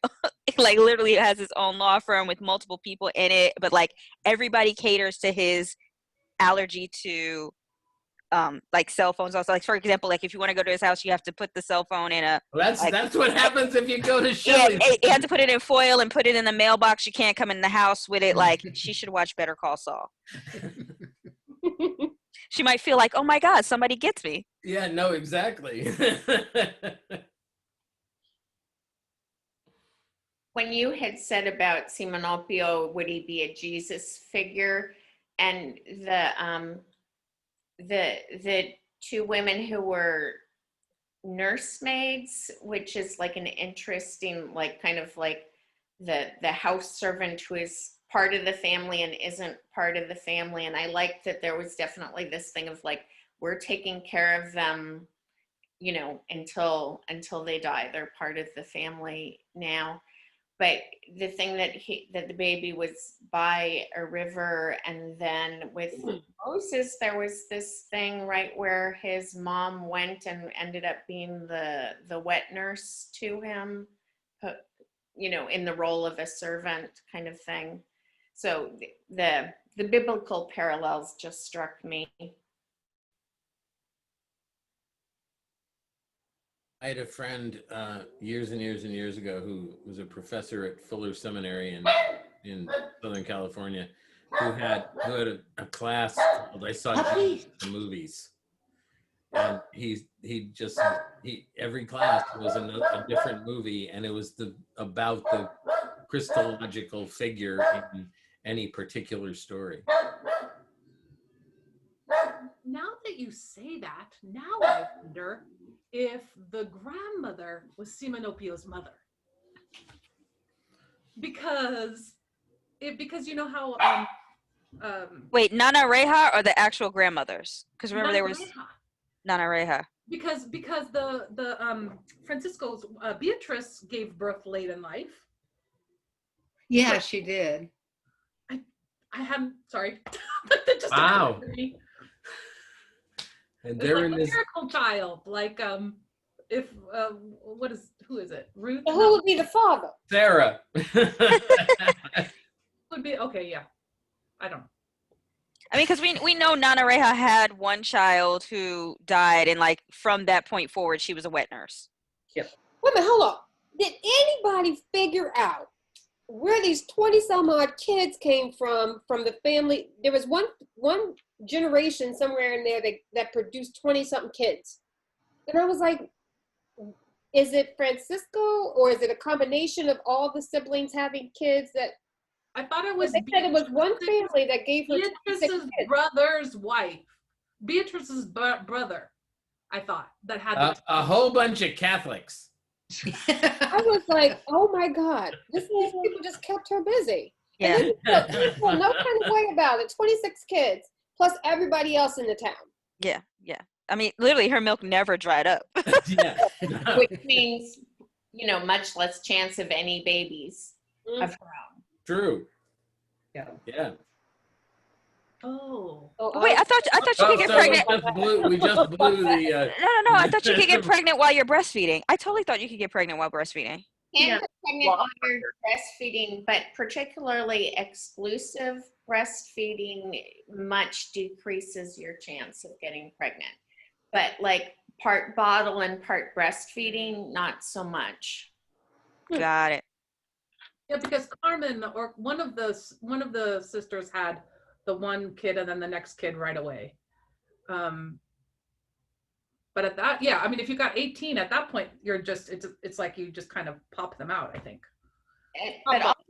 literally has his own law firm with multiple people in it, but like everybody caters to his allergy to like cell phones. Also, like for example, like if you want to go to his house, you have to put the cell phone in a. Well, that's what happens if you go to Shelley's. Yeah, you have to put it in foil and put it in the mailbox. You can't come in the house with it. Like she should watch Better Call Saul. She might feel like, oh my God, somebody gets me. Yeah, no, exactly. When you had said about Simonopio, would he be a Jesus figure? And the two women who were nursemaids, which is like an interesting, like kind of like the house servant who is part of the family and isn't part of the family. And I liked that there was definitely this thing of like, we're taking care of them, until they die. They're part of the family now. But the thing that the baby was by a river, and then with Moses, there was this thing right where his mom went and ended up being the wet nurse to him, in the role of a servant kind of thing. So the biblical parallels just struck me. I had a friend years and years and years ago who was a professor at Fuller Seminary in Southern California, who had a class called "I Saw Jesus in the Movies," and every class was a different movie, and it was about the Christological figure in any particular story. Now that you say that, now I wonder if the grandmother was Simonopio's mother. Because you know how Wait, Nana Reja or the actual grandmothers? Because remember Nana there was Reja. Nana Reja. Because the Francisco's Beatrice gave birth late in life. Yeah, she did. I haven't, sorry. That just Wow. occurred to me. And It's they're like in a this. miracle child. Like if who is it? Ruth? So who would be the father? Sarah. Would be okay, yeah. I don't know. I mean, because we know Nana Reja had one child who died, and like from that point forward, she was a wet nurse. Wait a minute, hold on. Did anybody figure out where these 20-some odd kids came from the family? There was one generation somewhere in there that produced 20-something kids. And I was like, is it Francisco, or is it a combination of all the siblings having kids that I thought it was they said it was one family that gave her 26 Beatrice's kids. brother's wife. Beatrice's brother, I thought, that had A whole bunch of Catholics. I was like, oh my God, these people just kept her busy. Yeah. And then you feel no kind of way about it. 26 kids, plus everybody else in the town. Yeah. I mean, literally, her milk never dried up. Yeah. Which means, much less chance of any babies of her own. True. Yeah. Yeah. Oh. Wait, I thought you could get pregnant. We just blew the. No. I thought you could get pregnant while you're breastfeeding. I totally thought you could get pregnant while breastfeeding. Can Yeah. get pregnant while you're breastfeeding, but particularly exclusive breastfeeding much decreases your chance of getting pregnant. But like part bottle and part breastfeeding, not so much. Got it. Yeah, because Carmen or one of the sisters had the one kid and then the next kid right away. But at that, yeah, I mean, if you got 18 at that point, you're just it's like you just kind of pop them out, I think. But also,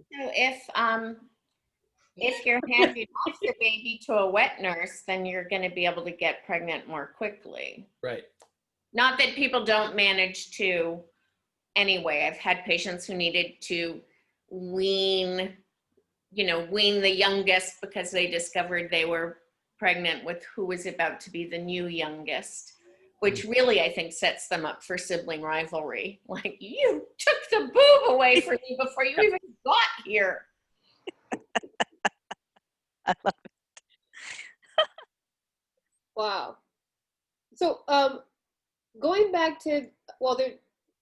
if you're handing off the baby to a wet nurse, then you're going to be able to get pregnant more quickly. Right. Not that people don't manage to anyway. I've had patients who needed to wean the youngest because they discovered they were pregnant with who was about to be the new youngest, which really I think sets them up for sibling rivalry. Like, you took the boob away from me before you even got here. I love Wow. So going back to, well,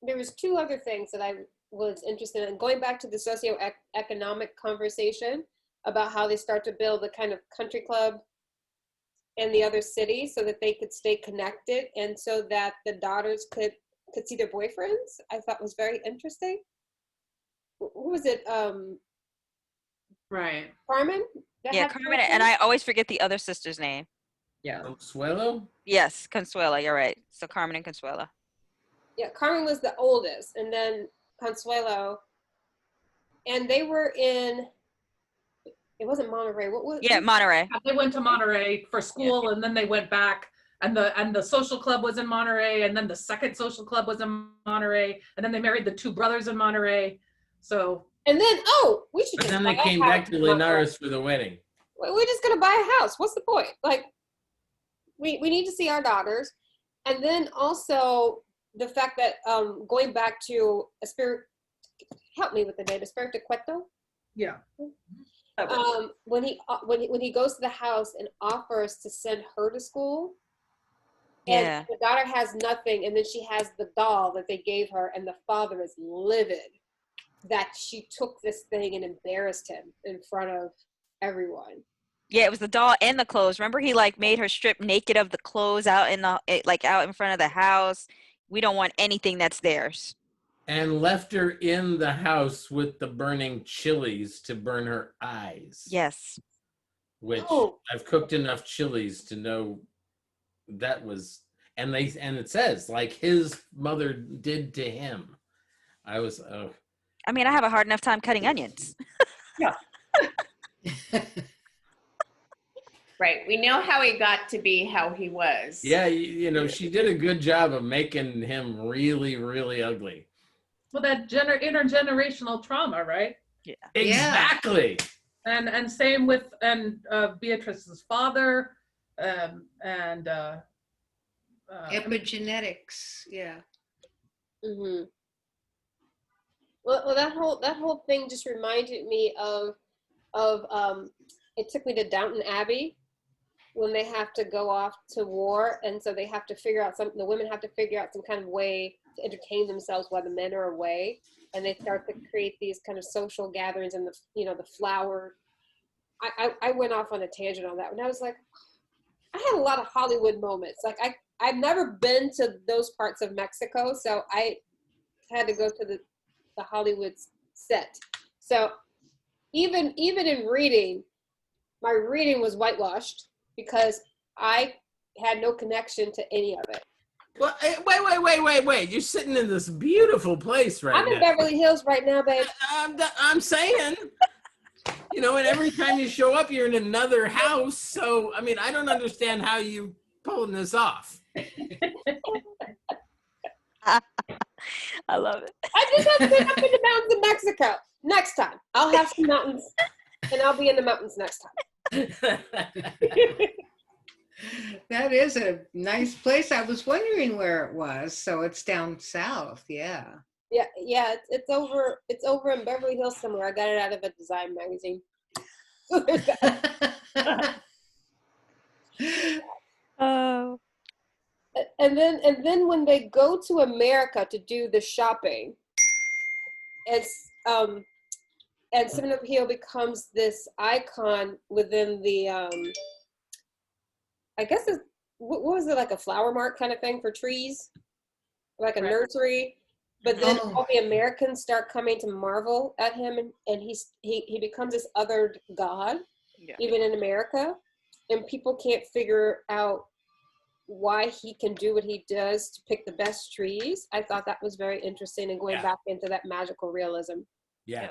there was two other things that I was interested in. Going back to the socioeconomic conversation about how they start to build a kind of country club in the other cities so that they could stay connected and so that the daughters could see their boyfriends, I thought was very interesting. Who was it? Right. Carmen? Yeah, Carmen, and I always forget the other sister's name. Yeah. Consuelo? Yes, Consuela, you're right. So Carmen and Consuela. Yeah, Carmen was the oldest, and then Consuelo, and they were in, it wasn't Monterey. What was? Yeah, Monterey. They went to Monterey for school, and then they went back, and the social club was in Monterey, and then the second social club was in Monterey, and then they married the two brothers in Monterey. So. And then, we should But just then buy they a came house back to in Monterey. Linares for the wedding. We're just gonna buy a house. What's the point? Like, we need to see our daughters, and then also the fact that going back to a spirit. Help me with the name, Espiritu Cueto. Yeah. When he goes to the house and offers to send her to school, and Yeah. the daughter has nothing, and then she has the doll that they gave her, and the father is livid that she took this thing and embarrassed him in front of everyone. Yeah, it was the doll and the clothes. Remember, he like made her strip naked of the clothes out in out in front of the house. We don't want anything that's theirs. And left her in the house with the burning chilies to burn her eyes. Yes. Which Oh. I've cooked enough chilies to know that was, and it says like his mother did to him. I was, I mean, I have a hard enough time cutting onions. Yeah. Right. We know how he got to be how he was. yeah, you know, she did a good job of making him really, really ugly. Well, that intergenerational trauma, right? Yeah. Exactly. And same with Beatrice's father, and Epigenetics, yeah. Mm-hmm. Well, that whole thing just reminded me of it took me to Downton Abbey when they have to go off to war, and so they have to figure out the women have to figure out some kind of way to entertain themselves while the men are away, and they start to create these kind of social gatherings and the flower. I went off on a tangent on that one. I was like, I had a lot of Hollywood moments. Like I've never been to those parts of Mexico, so I had to go to the Hollywood set. So even in reading, my reading was whitewashed because I had no connection to any of it. Well, wait. You're sitting in this beautiful place right now. I'm in Beverly Hills right now, babe. I'm saying, you know, and every time you show up, you're in another house. So, I mean, I don't understand how you pulling this off. I love it. I just have been up in the mountains of Mexico. Next time, I'll have some mountains, and I'll be in the mountains next time. That is a nice place. I was wondering where it was. So it's down south, yeah. Yeah. It's over in Beverly Hills somewhere. I got it out of a design magazine. Oh. And then when they go to America to do the shopping, and Simonopio becomes this icon within the I guess what was it, like a flower mart kind of thing for trees, like a nursery. But then all the Americans start coming to marvel at him, and he becomes this othered god, even in America, and people can't figure out why he can do what he does to pick the best trees. I thought that was very interesting, and going back into that magical realism. Yeah.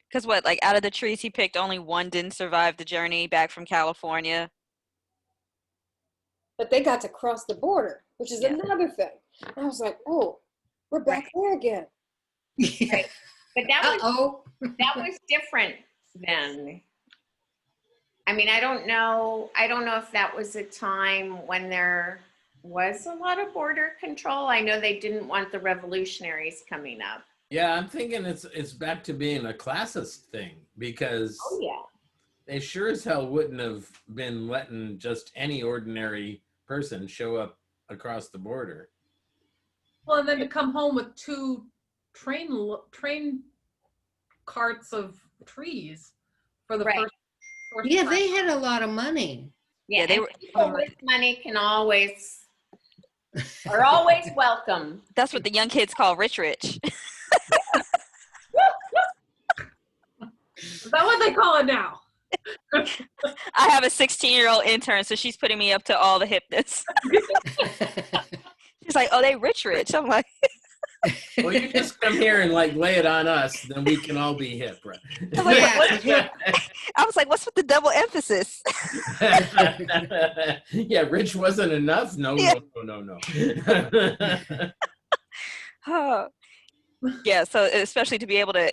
Because what, like out of the trees he picked, only one didn't survive the journey back from California. But they got to cross the border, which is another thing. I was like, oh, we're back there again. Right. But that was different then. I mean, I don't know if that was a time when there was a lot of border control. I know they didn't want the revolutionaries coming up. Yeah, I'm thinking it's back to being a classist thing, because they sure as hell wouldn't have been letting just any ordinary person show up across the border. Well, and then to come home with 2 train carts of trees for the first Yeah, time. they had a lot of money. Yeah, they and were. people with money are always welcome. That's what the young kids call rich. Is that what they call it now? I have a 16-year-old intern, so she's putting me up to all the hipness. She's like, oh, they rich. I'm like, Well, you just come here and like lay it on us, then we can all be hip, right? I was like, what's with the double emphasis? Yeah, rich wasn't enough. No. Oh. Yeah, so especially to be able to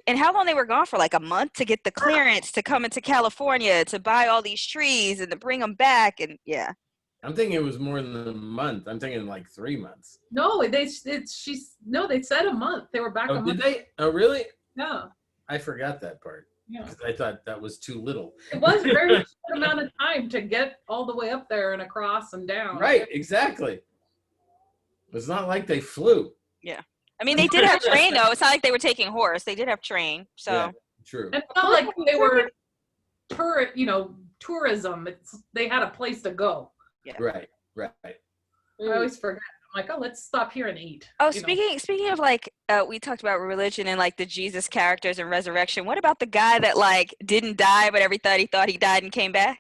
and how long they were gone for, like a month, to get the clearance to come into California to buy all these trees and to bring them back, and I'm thinking it was more than a month. I'm thinking like 3 months. No, they said a month. They were back a Oh, month. did they? Oh, really? Yeah. I forgot that part. Yeah. Because I thought that was too little. It was a very short amount of time to get all the way up there and across and down. Right, exactly. It's not like they flew. yeah. I mean, they did have train though. It's not like they were taking horse. They did have train. So Yeah, true. And it's not like they were tourism. They had a place to go. Yeah. Right. I always forget I'm like, oh, let's stop here and eat. Oh, you know? speaking of like, we talked about religion and like the Jesus characters and resurrection. What about the guy that like didn't die, but everybody thought he died and came back?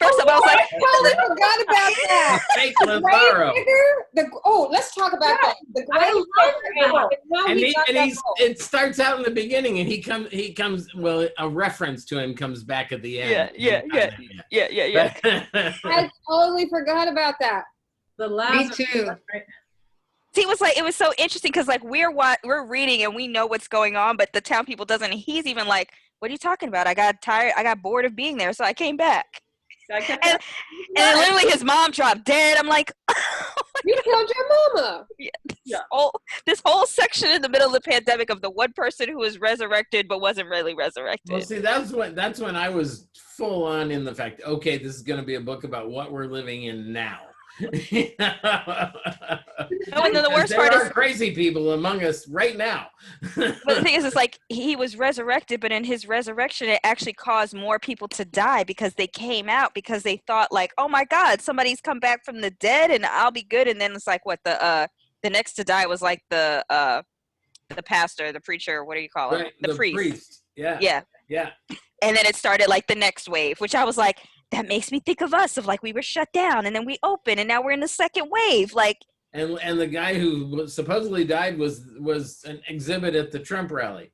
First of all, I was like, I totally forgot about that. Fake Gray Lazaro. digger, let's talk about that. The I gray love digger, that. and how And he got that role. it starts out in the beginning, and he comes. Well, a reference to him comes back at the end. yeah. I totally forgot about that. The Lazarus, too. right? See, it was like, it was so interesting because like we're reading and we know what's going on, but the town people doesn't. And he's even like, "What are you talking about? I got tired. I got bored of being there, so I came back." I kept And then literally his mom dropped dead. I'm like, You killed your mama. this whole section in the middle of the pandemic of the one person who was resurrected but wasn't really resurrected. Well, see, that's when I was full on in the fact. Okay, this is going to be a book about what we're living in now. Oh, and then the worst part there are is, crazy people among us right now. but the thing is, it's like he was resurrected, but in his resurrection, it actually caused more people to die because they came out because they thought like, oh my God, somebody's come back from the dead and I'll be good. And then it's like what the next to die was like the pastor, the preacher, what do you call it? Right, The priest. Yeah. And then it started like the next wave, which I was like, that makes me think of us, of like we were shut down and then we opened and now we're in the second wave. Like, And the guy who supposedly died was an exhibit at the Trump rally.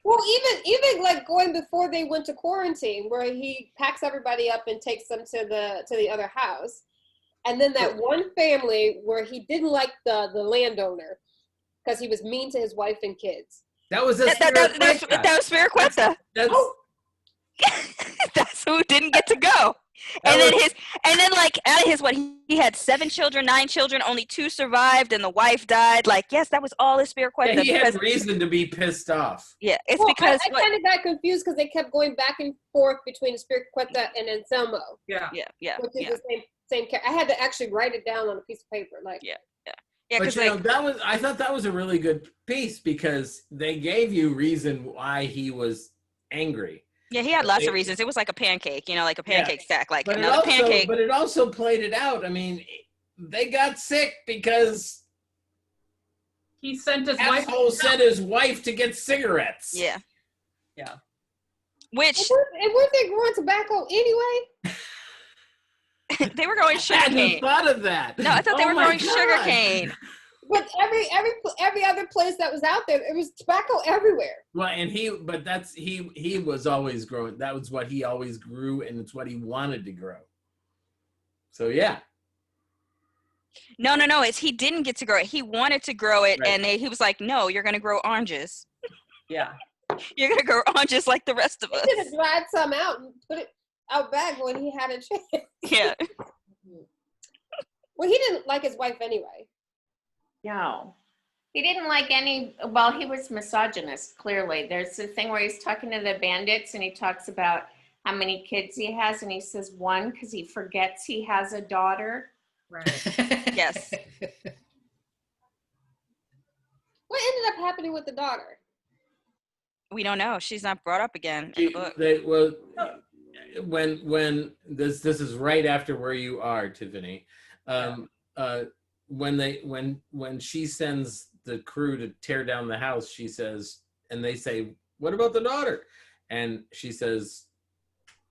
Well, even like going before they went to quarantine, where he packs everybody up and takes them to the other house, and then that one family where he didn't like the landowner because he was mean to his wife and kids. That was a that was Spiriqueta. That's who didn't get to go. And then like out of his he had 7 children, 9 children, only 2 survived, and the wife died. Like, yes, that was all his Spiriqueta. Yeah, he had reason to be pissed off. Yeah, it's Well, because I kind of got confused because they kept going back and forth between Spiriqueta and Anselmo. Yeah. Which is the same character. I had to actually write it down on a piece of paper. Like, Yeah, but you know, I thought that was a really good piece because they gave you reason why he was angry. Yeah, he had lots of reasons. It was like a pancake, like a pancake stack, like But another pancake. But it also played it out. I mean, they got sick because He sent his asshole sent his wife to get cigarettes. Yeah. Which and weren't they growing tobacco anyway? they were going I sugar hadn't cane. thought of that. No, I thought they were my growing sugar God. cane. But every other place that was out there, there was tobacco everywhere. Well, and he was always growing. That was what he always grew, and it's what he wanted to grow. So yeah. No. It's he didn't get to grow it. He wanted to grow it, Right. and he was like, "No, you're going to grow oranges. Yeah. You're going to grow oranges like the rest of He us." should have dried some out and put it out back when he had a chance. Yeah. Well, he didn't like his wife anyway. No. He didn't like well, he was misogynist, clearly. There's the thing where he's talking to the bandits and he talks about how many kids he has, and he says 1 because he forgets he has a daughter. Right. Yes. What ended up happening with the daughter? We don't know. She's not brought up again in the book. When this is right after where you are, Tiffany. When she sends the crew to tear down the house, she says, and they say, "What about the daughter?" And she says,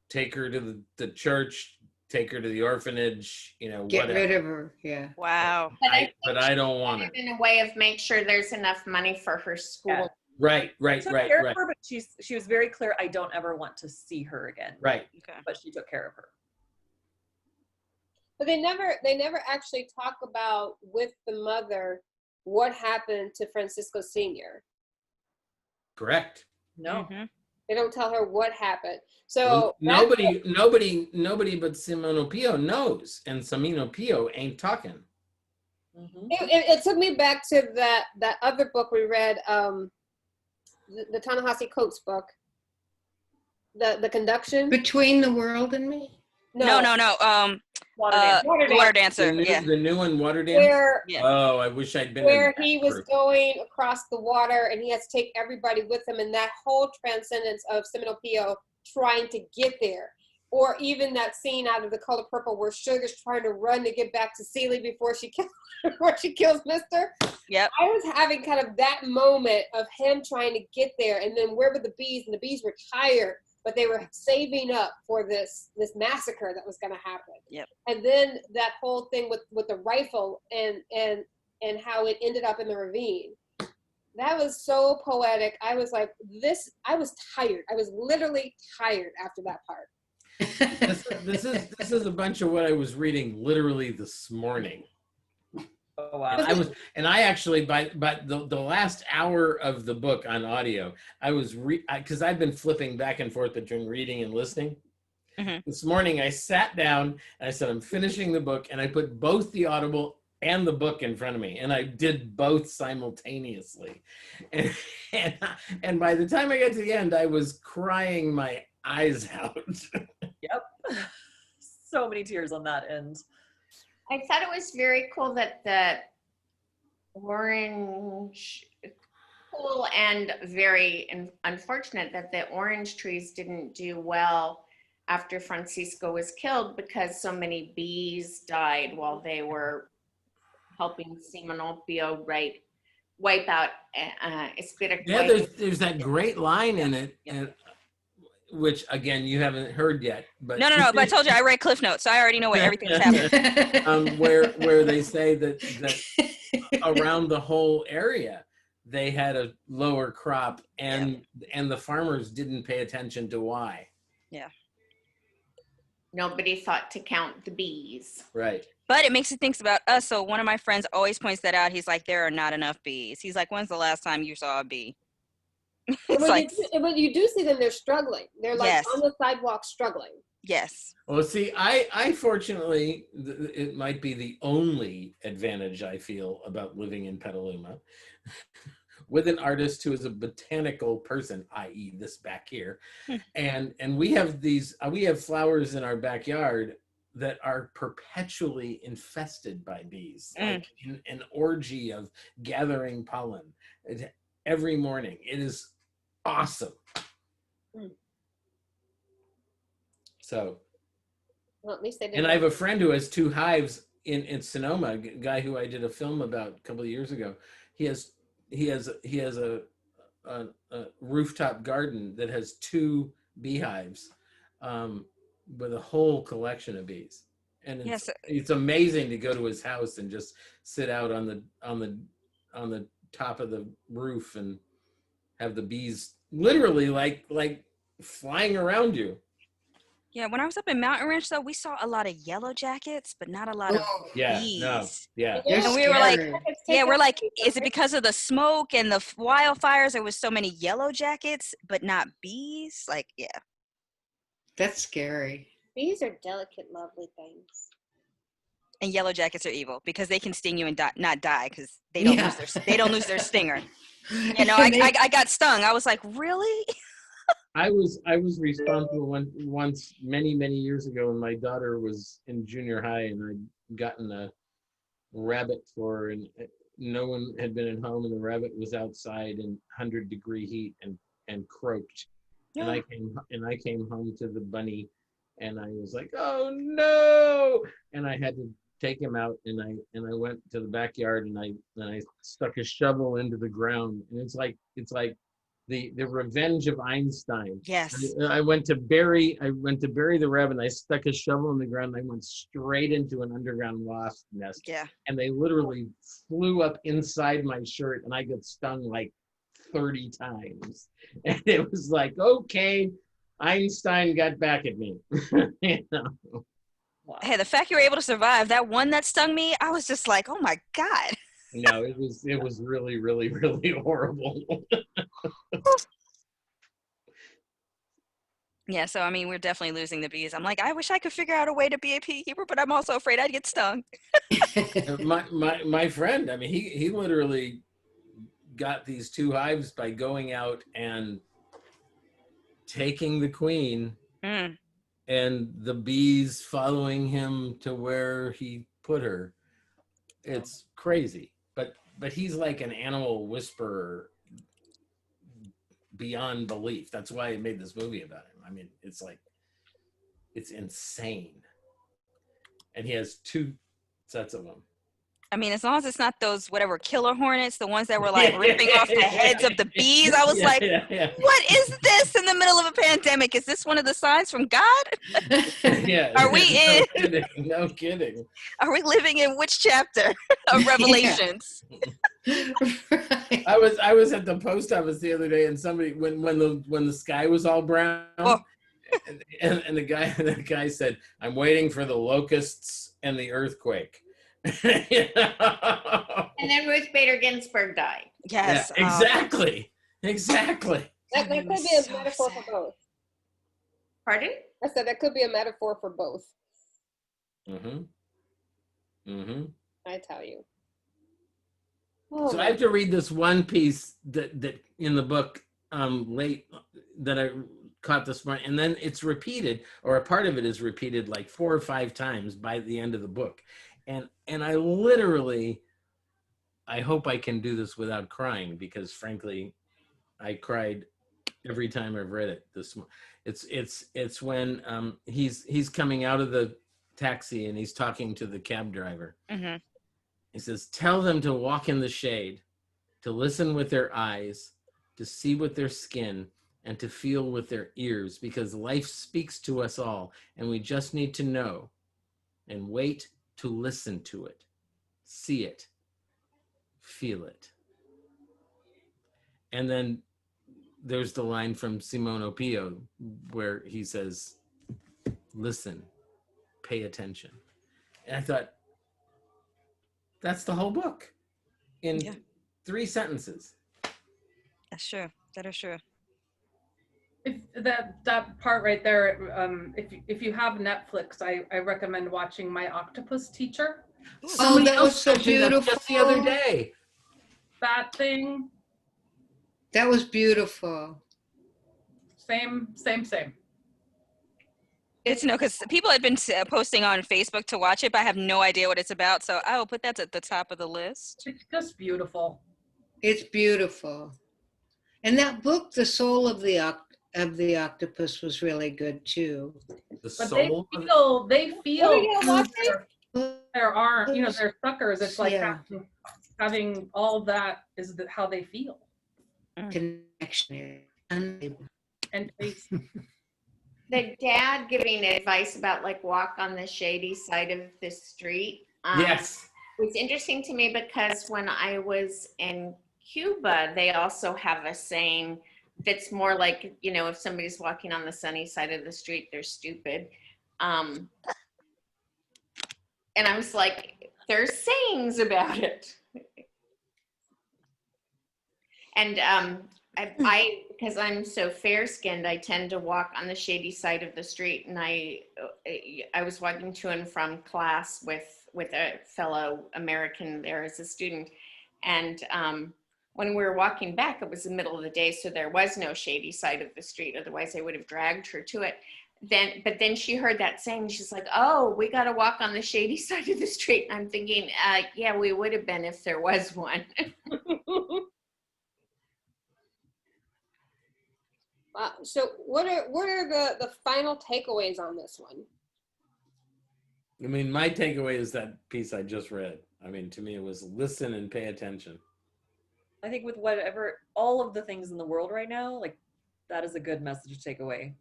"Take her to the church, take her to the orphanage, Get whatever." rid of her. Yeah. Wow. But I don't want it. In a way of make sure there's enough money for her school. Yeah. Right. Took care of her, but she was very clear, I don't ever want to see her again. Right. Okay. But she took care of her. But they never actually talk about with the mother what happened to Francisco Sr. Correct. No. Mhm. They don't tell her what happened. So Nobody but Simonopio knows, and Simonopio ain't talking. Mm-hmm. it took me back to that other book we read, the Ta-Nehisi Coates book, the Conduction. Between the World and Me? No. Water Dancer. The new one, Water Dance. Where Yeah. Oh, I wish I'd been. where in that he was group. going across the water and he has to take everybody with him, and that whole transcendence of Simonopio trying to get there. Or even that scene out of The Color Purple where Sugar's trying to run to get back to Celie before she kills Mister. Yep. I was having kind of that moment of him trying to get there, and then where were the bees? And the bees were tired, but they were saving up for this massacre that was going to happen. Yep. And then that whole thing with the rifle and how it ended up in the ravine. That was so poetic. I was like, I was tired. I was literally tired after that part. This is a bunch of what I was reading literally this morning. Oh wow. And I actually by the last hour of the book on audio, I was because I've been flipping back and forth between reading and listening. Mm-hmm. This morning I sat down and I said, I'm finishing the book, and I put both the Audible and the book in front of me, and I did both simultaneously. And by the time I got to the end, I was crying my eyes out. Yep. So many tears on that end. I thought it was very cool that the orange, cool and very unfortunate that the orange trees didn't do well after Francisco was killed, because so many bees died while they were helping Simonopio wipe out Espiritu. Yeah, there's that great line in it, and which again you haven't heard yet, but No. But I told you I read Cliff Notes, so I already know what everything's happening. Where they say that around the whole area they had a lower crop, and the farmers didn't pay attention to why. Yeah. Nobody thought to count the bees. Right. But it makes you think about us. So one of my friends always points that out. He's like, there are not enough bees. He's like, when's the last time you saw a bee? When you do see them, they're struggling. They're like Yes. on the sidewalk struggling. Yes. Well, see, I fortunately, it might be the only advantage I feel about living in Petaluma with an artist who is a botanical person, i.e. this back here. And we have flowers in our backyard that are perpetually infested by bees, like an orgy of gathering pollen every morning. It is awesome. So, Well, at least they didn't. and I have a friend who has 2 hives in Sonoma, a guy who I did a film about a couple of years ago. He has a rooftop garden that has 2 beehives, with a whole collection of bees. And it's amazing to go to his house and just sit out on the top of the roof and have the bees literally like flying around you. Yeah, when I was up in Mountain Ranch, though, we saw a lot of yellow jackets, but not a lot of bees. Yeah. And we were like, we're like, is it because of the smoke and the wildfires? There was so many yellow jackets, but not bees. Like, yeah. That's scary. Bees are delicate, lovely things. And yellow jackets are evil because they can sting you and not die because they don't lose their stinger. You know, I got stung. I was like, really? I was responsible once many years ago when my daughter was in junior high, and I'd gotten a rabbit for her, and no one had been at home, and the rabbit was outside in 100-degree heat and croaked. Yeah. And I came home to the bunny, and I was like, oh no! And I had to take him out, and I went to the backyard, and I stuck a shovel into the ground, and it's like the revenge of Einstein. Yes. I went to bury the rabbit, and I stuck a shovel in the ground, and I went straight into an underground wasp nest. Yeah. And they literally flew up inside my shirt, and I got stung like 30 times. And it was like, okay, Einstein got back at me. You know? Wow. Hey, the fact you were able to survive that one that stung me, I was just like, oh my God. No, it was really, really, really horrible. Yeah, so I mean, we're definitely losing the bees. I'm like, I wish I could figure out a way to be a beekeeper, but I'm also afraid I'd get stung. my friend, I mean, he literally got these 2 hives by going out and taking the queen, and the bees following him to where he put her. It's crazy, but he's like an animal whisperer beyond belief. That's why I made this movie about him. I mean, it's like It's insane. And he has 2 sets of them. I mean, as long as it's not those whatever killer hornets, the ones that were like ripping off the heads of the bees, I was like, what is this in the middle of a pandemic? Is this one of the signs from God? Yeah. Are we in? Kidding. No kidding. Are we living in which chapter of Revelations? Right. I was at the post office the other day, and somebody when the sky was all brown, Oh. and the guy said, "I'm waiting for the locusts and the earthquake." You know? And then Ruth Bader Ginsburg died. Yes. Yeah, exactly. Exactly. That could be a So metaphor sad. for both. Pardon? I said that could be a metaphor for both. Mm-hmm. Mm-hmm. I tell you. Oh, So I have to read this one piece that in the book late that I caught this morning, and then it's repeated, or a part of it is repeated like 4 or 5 times by the end of the book. And I literally, I hope I can do this without crying, because frankly, I cried every time I've read it. It's when he's coming out of the taxi and he's talking to the cab driver. Mm-hmm. He says, "Tell them to walk in the shade, to listen with their eyes, to see with their skin, and to feel with their ears, because life speaks to us all, and we just need to know and wait to listen to it, see it, feel it." And then there's the line from Simonopio where he says, "Listen, pay attention." And I thought, that's the whole book in 3 sentences. That's true. That is true. If that part right there, if you have Netflix, I recommend watching My Octopus Teacher. Oh, that was so Somebody else mentioned that beautiful. just the other day. That thing, That was beautiful. same. It's no, because people had been posting on Facebook to watch it, but I have no idea what it's about. So I will put that at the top of the list. It's just beautiful. It's beautiful. And that book, The Soul of the Octopus, was really good too. The But soul. they feel What are you watching? there aren't, they're suckers. It's like Yeah. having all that is how they feel. Connection. Unbelievable. And taste. The dad giving advice about like walk on the shady side of the street. Yes. Was interesting to me because when I was in Cuba, they also have a saying that's more like, if somebody's walking on the sunny side of the street, they're stupid. And I was like, there's sayings about it. And I because I'm so fair skinned, I tend to walk on the shady side of the street. And I was walking to and from class with a fellow American there as a student. And when we were walking back, it was the middle of the day, so there was no shady side of the street. Otherwise, I would have dragged her to it. But then she heard that saying. She's like, "Oh, we got to walk on the shady side of the street." And I'm thinking, yeah, we would have been if there was one. So what are the final takeaways on this one? I mean, my takeaway is that piece I just read. I mean, to me, it was listen and pay attention. I think with all of the things in the world right now, like that is a good message to take away.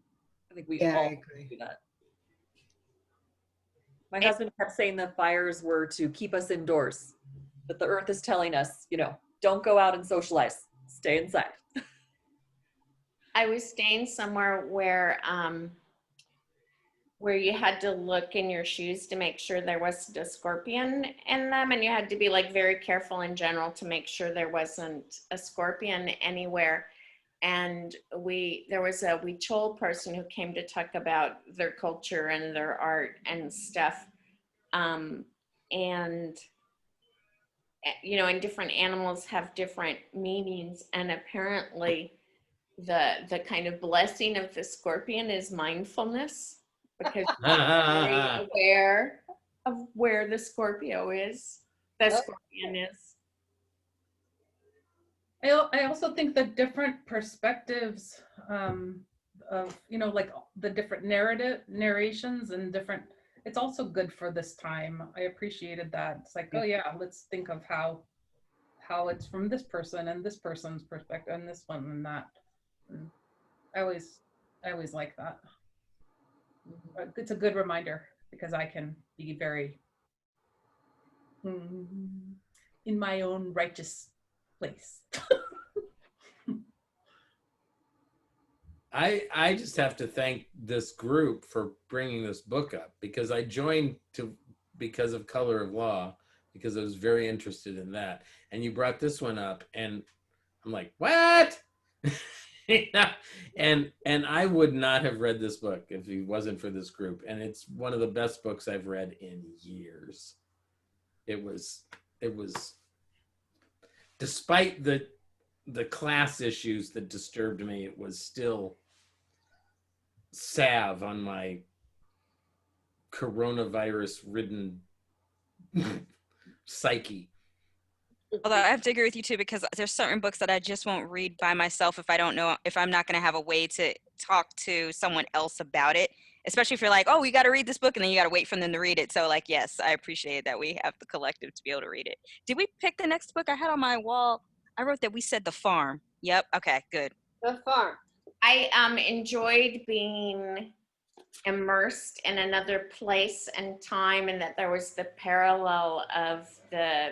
I think we all I agree. do that. My husband kept saying the fires were to keep us indoors, but the earth is telling us, don't go out and socialize, stay inside. I was staying somewhere where you had to look in your shoes to make sure there wasn't a scorpion in them, and you had to be like very careful in general to make sure there wasn't a scorpion anywhere. And there was a Huichol person who came to talk about their culture and their art and stuff. And different animals have different meanings, and apparently the kind of blessing of the scorpion is mindfulness, because you're very aware of where the scorpion is. I also think that different perspectives like the different narrations and different, it's also good for this time. I appreciated that. It's like, oh yeah, let's think of how it's from this person and this person's perspective and this one and that. And I always like that. It's a good reminder because I can be very in my own righteous place. I just have to thank this group for bringing this book up, because I joined because of Color of Law, because I was very interested in that. And you brought this one up and I'm like, what? And I would not have read this book if it wasn't for this group. And it's one of the best books I've read in years. It was despite the class issues that disturbed me, it was still salve on my coronavirus-ridden psyche. Although I have to agree with you too, because there's certain books that I just won't read by myself if I don't know, if I'm not going to have a way to talk to someone else about it, especially if you're like, oh, we got to read this book and then you got to wait for them to read it. So like, yes, I appreciate that we have the collective to be able to read it. Did we pick the next book I had on my wall? I wrote that we said The Farm. Yep. Okay, good. The Farm. I enjoyed being immersed in another place and time, and that there was the parallel of the,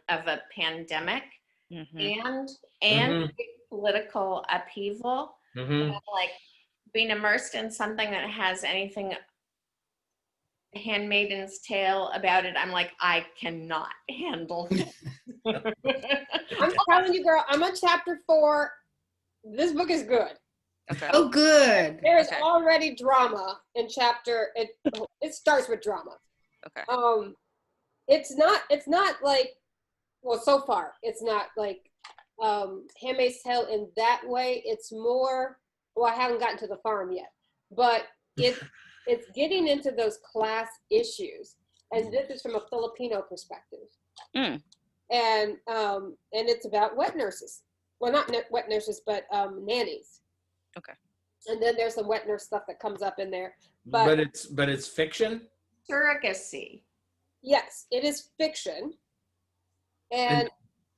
of a pandemic and political upheaval. Like being immersed in something that has anything Handmaiden's Tale about it, I'm like, I cannot handle it. I'm telling you, girl, I'm on chapter 4. This book is good. Okay. Oh, good. There's already drama in chapter. It starts with drama. Okay. It's not like, well, so far it's not like Handmaid's Tale in that way. It's more, well, I haven't gotten to The Farm yet, but it's getting into those class issues, and this is from a Filipino perspective. And it's about wet nurses. Well, not wet nurses, but nannies. Okay. And then there's some wet nurse stuff that comes up in there. But it's fiction? Surrogacy. Yes, it is fiction. And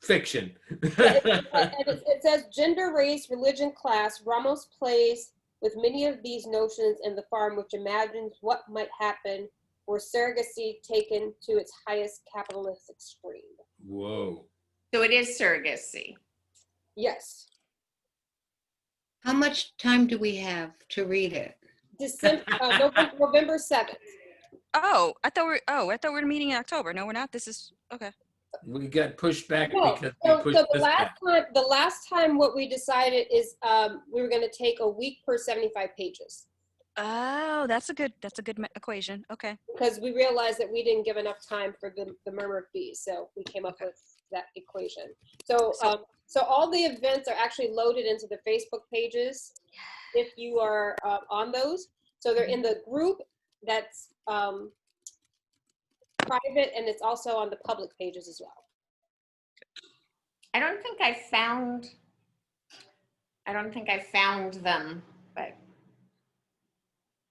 fiction. it says gender, race, religion, class. Ramos plays with many of these notions in The Farm, which imagines what might happen were surrogacy taken to its highest capitalist extreme. Whoa. So it is surrogacy. Yes. How much time do we have to read it? November 7th. Oh, I thought we were meeting in October. No, we're not. This is okay. We got pushed back because so we pushed this back. the last time what we decided is we were going to take a week per 75 pages. Oh, that's a good equation. Okay. Because we realized that we didn't give enough time for the Murmur fees, so we came up with that equation. So all the events are actually loaded into the Facebook pages if you are on those. So they're in the group that's private, and it's also on the public pages as well. I don't think I found them, but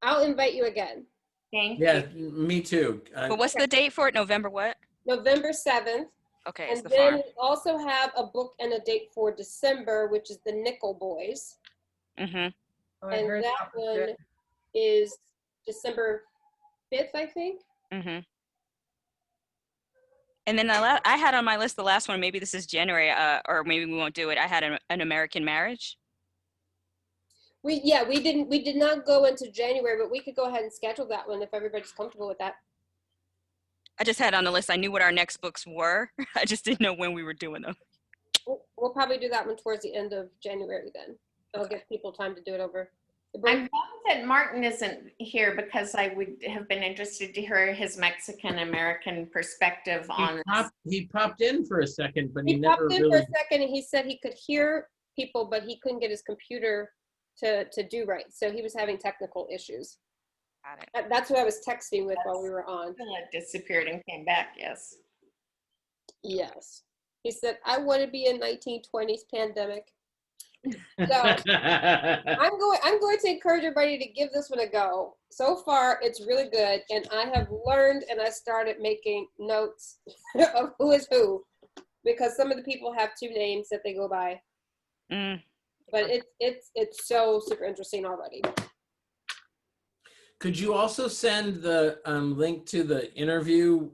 I'll invite you again. thank Yeah, you. me too. But what's the date for it? November what? November 7th. Okay, And it's The then Farm. we also have a book and a date for December, which is the Nickel Boys. Mm-hmm. Oh, I And heard that was one good. is December 5th, I think. Mm-hmm. And then I had on my list the last one. Maybe this is January, or maybe we won't do it. I had an American Marriage. We did not go into January, but we could go ahead and schedule that one if everybody's comfortable with that. I just had on the list. I knew what our next books were. I just didn't know when we were doing them. We'll probably do that one towards the end of January then. It'll give people time to do it over the break. I'm glad that Martin isn't here because I would have been interested to hear his Mexican-American perspective on this. He popped in for a second, but He never popped in really. for a second and he said he could hear people, but he couldn't get his computer to do right. So he was having technical issues. Got it. That's who I was texting with while we were on. It disappeared and came back, yes. Yes. He said, I want to be in 1920s pandemic. So I'm going to encourage everybody to give this one a go. So far, it's really good, and I have learned, and I started making notes of who is who, because some of the people have two names that they go by. But it's so super interesting already. Could you also send the link to the interview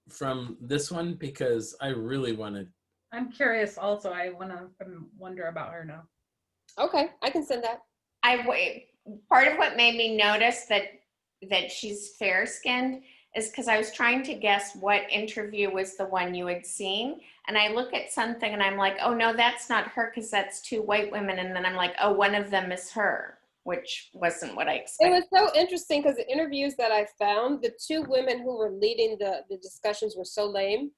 from this one, because I really want to. I'm curious also. I wonder about her now. Okay, I can send that. Part of what made me notice that she's fair-skinned is because I was trying to guess what interview was the one you had seen. And I look at something and I'm like, oh no, that's not her, because that's two white women. And then I'm like, oh, one of them is her, which wasn't what I expected. It was so interesting because the interviews that I found, the two women who were leading the discussions were so lame.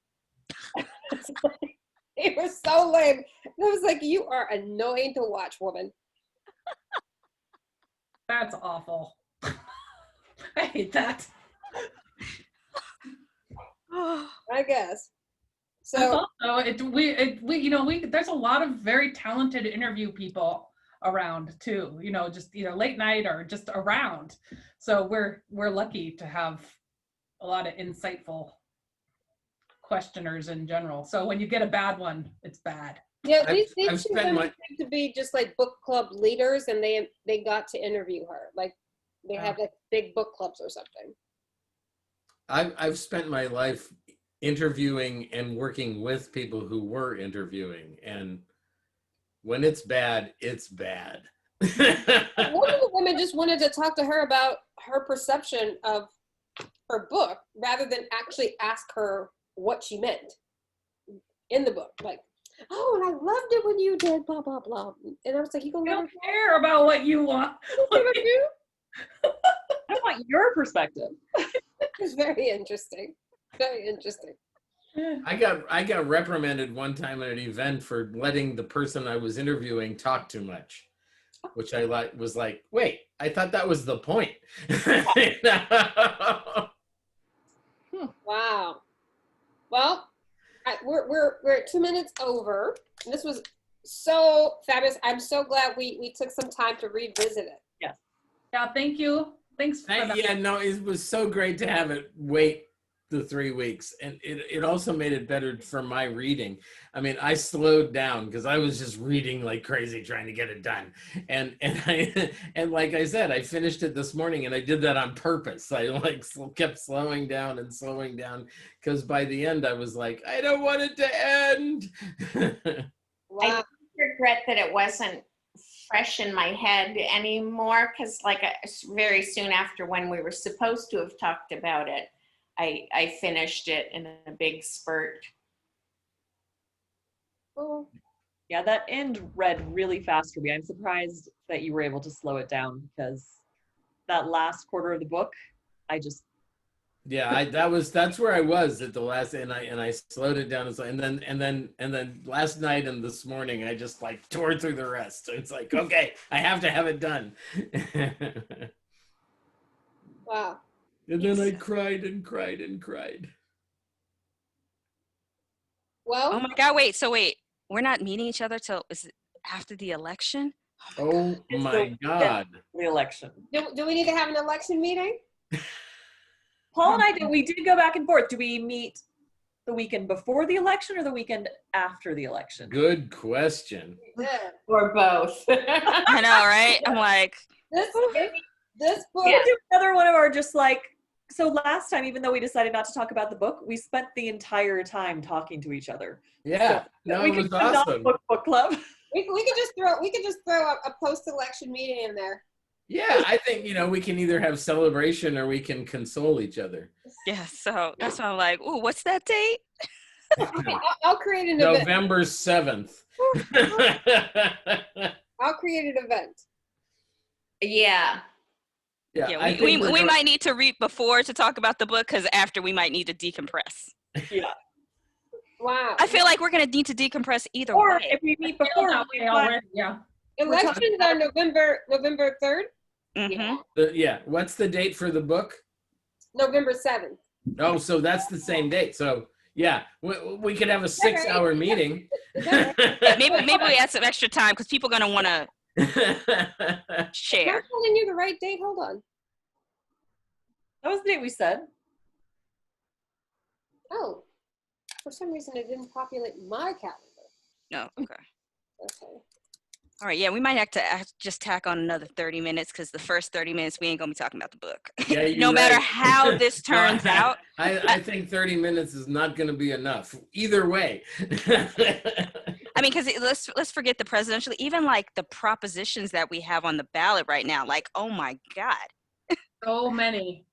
They were so lame. I was like, you are annoying to watch, woman. That's awful. I hate that. I guess. So Also, there's a lot of very talented interview people around too. Just either late night or just around. So we're lucky to have a lot of insightful questioners in general. So when you get a bad one, it's bad. yeah, these two women seem to be just like book club leaders, and they got to interview her. Like they have like big book clubs or something. I've spent my life interviewing and working with people who were interviewing, and when it's bad, it's bad. One of the women just wanted to talk to her about her perception of her book rather than actually ask her what she meant in the book. Like, oh, and I loved it when you did blah, blah, blah. And I was like, you don't care about what you want. I want your perspective. It's very interesting. Very interesting. I got reprimanded one time at an event for letting the person I was interviewing talk too much, which I was like, wait, I thought that was the point. Wow. Well, we're at 2 minutes over. And this was so fabulous. I'm so glad we took some time to revisit it. Yes. Yeah. Thank you. Thanks for that. Yeah, no, it was so great to have it wait the 3 weeks, and it also made it better for my reading. I mean, I slowed down because I was just reading like crazy trying to get it done, and like I said, I finished it this morning, and I did that on purpose. I kept slowing down because by the end I was like, I don't want it to end. Wow. I regret that it wasn't fresh in my head anymore, because very soon after when we were supposed to have talked about it, I finished it in a big spurt. Oh. Yeah, that end read really fast for me. I'm surprised that you were able to slow it down, because that last quarter of the book, yeah, that's where I was at the last, and I slowed it down, and then last night and this morning I just like tore through the rest. It's like, okay, I have to have it done. Wow. And then I cried and cried and cried. Well. Oh my God! Wait. We're not meeting each other till is it after the election? Oh my God! The election. Do we need to have an election meeting? Paul and we did go back and forth. Do we meet the weekend before the election or the weekend after the election? Good question. Yeah. Or both. I know, right? I'm like, This book. We do another one of our so last time, even though we decided not to talk about the book, we spent the entire time talking to each other. Yeah, So no, we it was could put awesome. book club. We could just throw a post-election meeting in there. Yeah, I think we can either have celebration or we can console each other. yeah. So that's why I'm like, ooh, what's that date? I'll create an event. November 7th. I'll create an event. Yeah. Yeah, we might need to read before to talk about the book, because after we might need to decompress. Yeah. Wow. I feel like we're gonna need to decompress either Or way. if we meet before, Yeah. Elections are November 3rd. Mm-hmm. Yeah, what's the date for the book? November 7th. Oh, so that's the same date. So Yeah, we could have a 6-hour meeting. Yeah, maybe we add some extra time because people are gonna want to Am I share. telling you the right date? Hold on. That was the date we said. Oh, for some reason it didn't populate my calendar. No, okay. Okay. All right, yeah, we might have to just tack on another 30 minutes because the first 30 minutes we ain't gonna be talking about the book. Yeah, you're No matter right. how this turns No, out. I think 30 minutes is not going to be enough. Either way. I mean, because let's forget the presidential, even like the propositions that we have on the ballot right now. Like, oh my God. So many.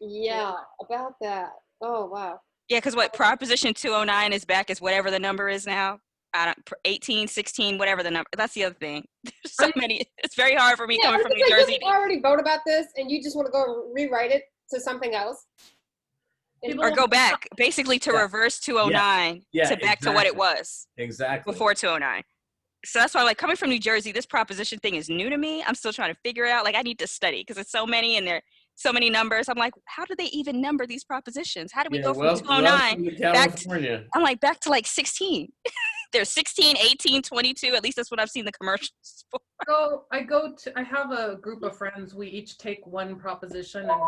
Yeah, about that. Oh, wow. Yeah, because what Proposition 209 is back is whatever the number is now. I don't 18, 16, whatever the number. That's the other thing. There's so many. It's very hard for me coming from New Jersey. You already vote about this, and you just want to go rewrite it to something else. Or go back, basically to reverse 209 to back to what it was. Exactly. Before 209. So that's why, like, coming from New Jersey, this proposition thing is new to me. I'm still trying to figure it out. Like, I need to study because it's so many and there are so many numbers. I'm like, how do they even number these propositions? How do we go from 209 back to, I'm like, back to like 16? There's 16, 18, 22. At least that's what I've seen the commercials for. So I have a group of friends. We each take one proposition and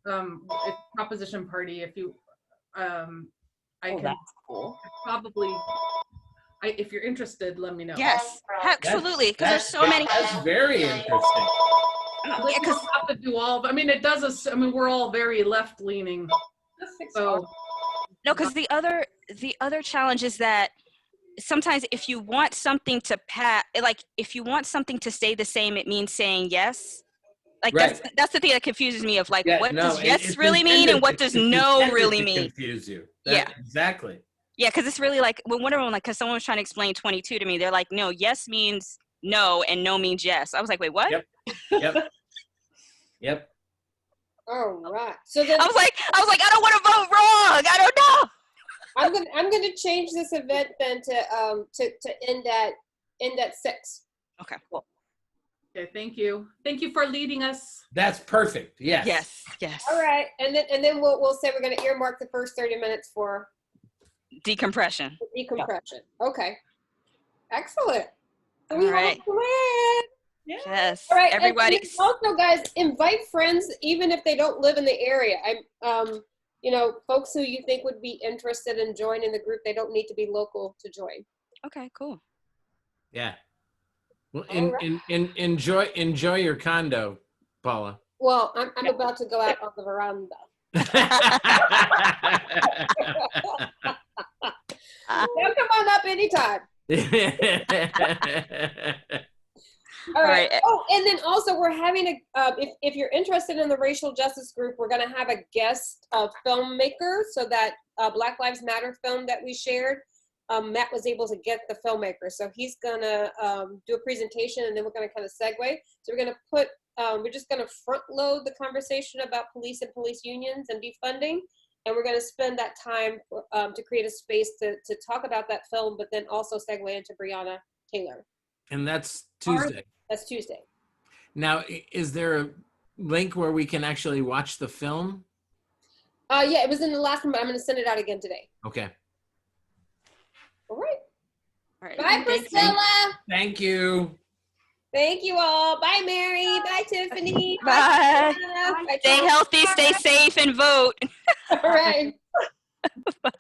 it's proposition party. If you, I can That's cool. probably, if you're interested, let me know. Yes, absolutely. Because there's so many. That's very interesting. Yeah, because have to do all. I mean, it does us. I mean, we're all very left leaning. So No, because the other challenge is that sometimes if you want something to if you want something to stay the same, it means saying yes. Like that's the thing that confuses me of like, what does yes really mean and what does no really mean? Confuse you. Yeah, exactly. Yeah, because it's really like when whenever like because someone was trying to explain 22 to me, they're like, no, yes means no and no means yes. I was like, wait, what? Yep. All right. So then I was like, I don't want to vote wrong. I don't know. I'm gonna change this event then to end at 6. Okay, cool. Okay, thank you. Thank you for leading us. That's perfect. Yes. Yes. All right, and then we'll say we're gonna earmark the first 30 minutes for Decompression. decompression. Okay. Excellent. All right. Yes. All right. Everybody. And also, guys, invite friends, even if they don't live in the area. Folks who you think would be interested in joining the group. They don't need to be local to join. Okay. Cool. Yeah. Well, enjoy your condo, Paula. Well, I'm about to go out on the veranda. They'll come on up anytime. All right. Oh, and then also we're having if you're interested in the racial justice group, we're going to have a guest filmmaker. So that Black Lives Matter film that we shared, Matt was able to get the filmmaker. So he's going to do a presentation, and then we're going to kind of segue. So we're going to we're just going to front load the conversation about police and police unions and defunding. And we're going to spend that time to create a space to talk about that film, but then also segue into Breonna Taylor. And that's Tuesday. That's Tuesday. Now, is there a link where we can actually watch the film? Yeah, it was in the last one, but I'm going to send it out again today. Okay. All right. All right. Bye, Priscilla. Thank you. Thank you all. Bye, Mary. Bye, Tiffany. Bye. Bye. Stay healthy, stay safe, and vote. All right. Bye.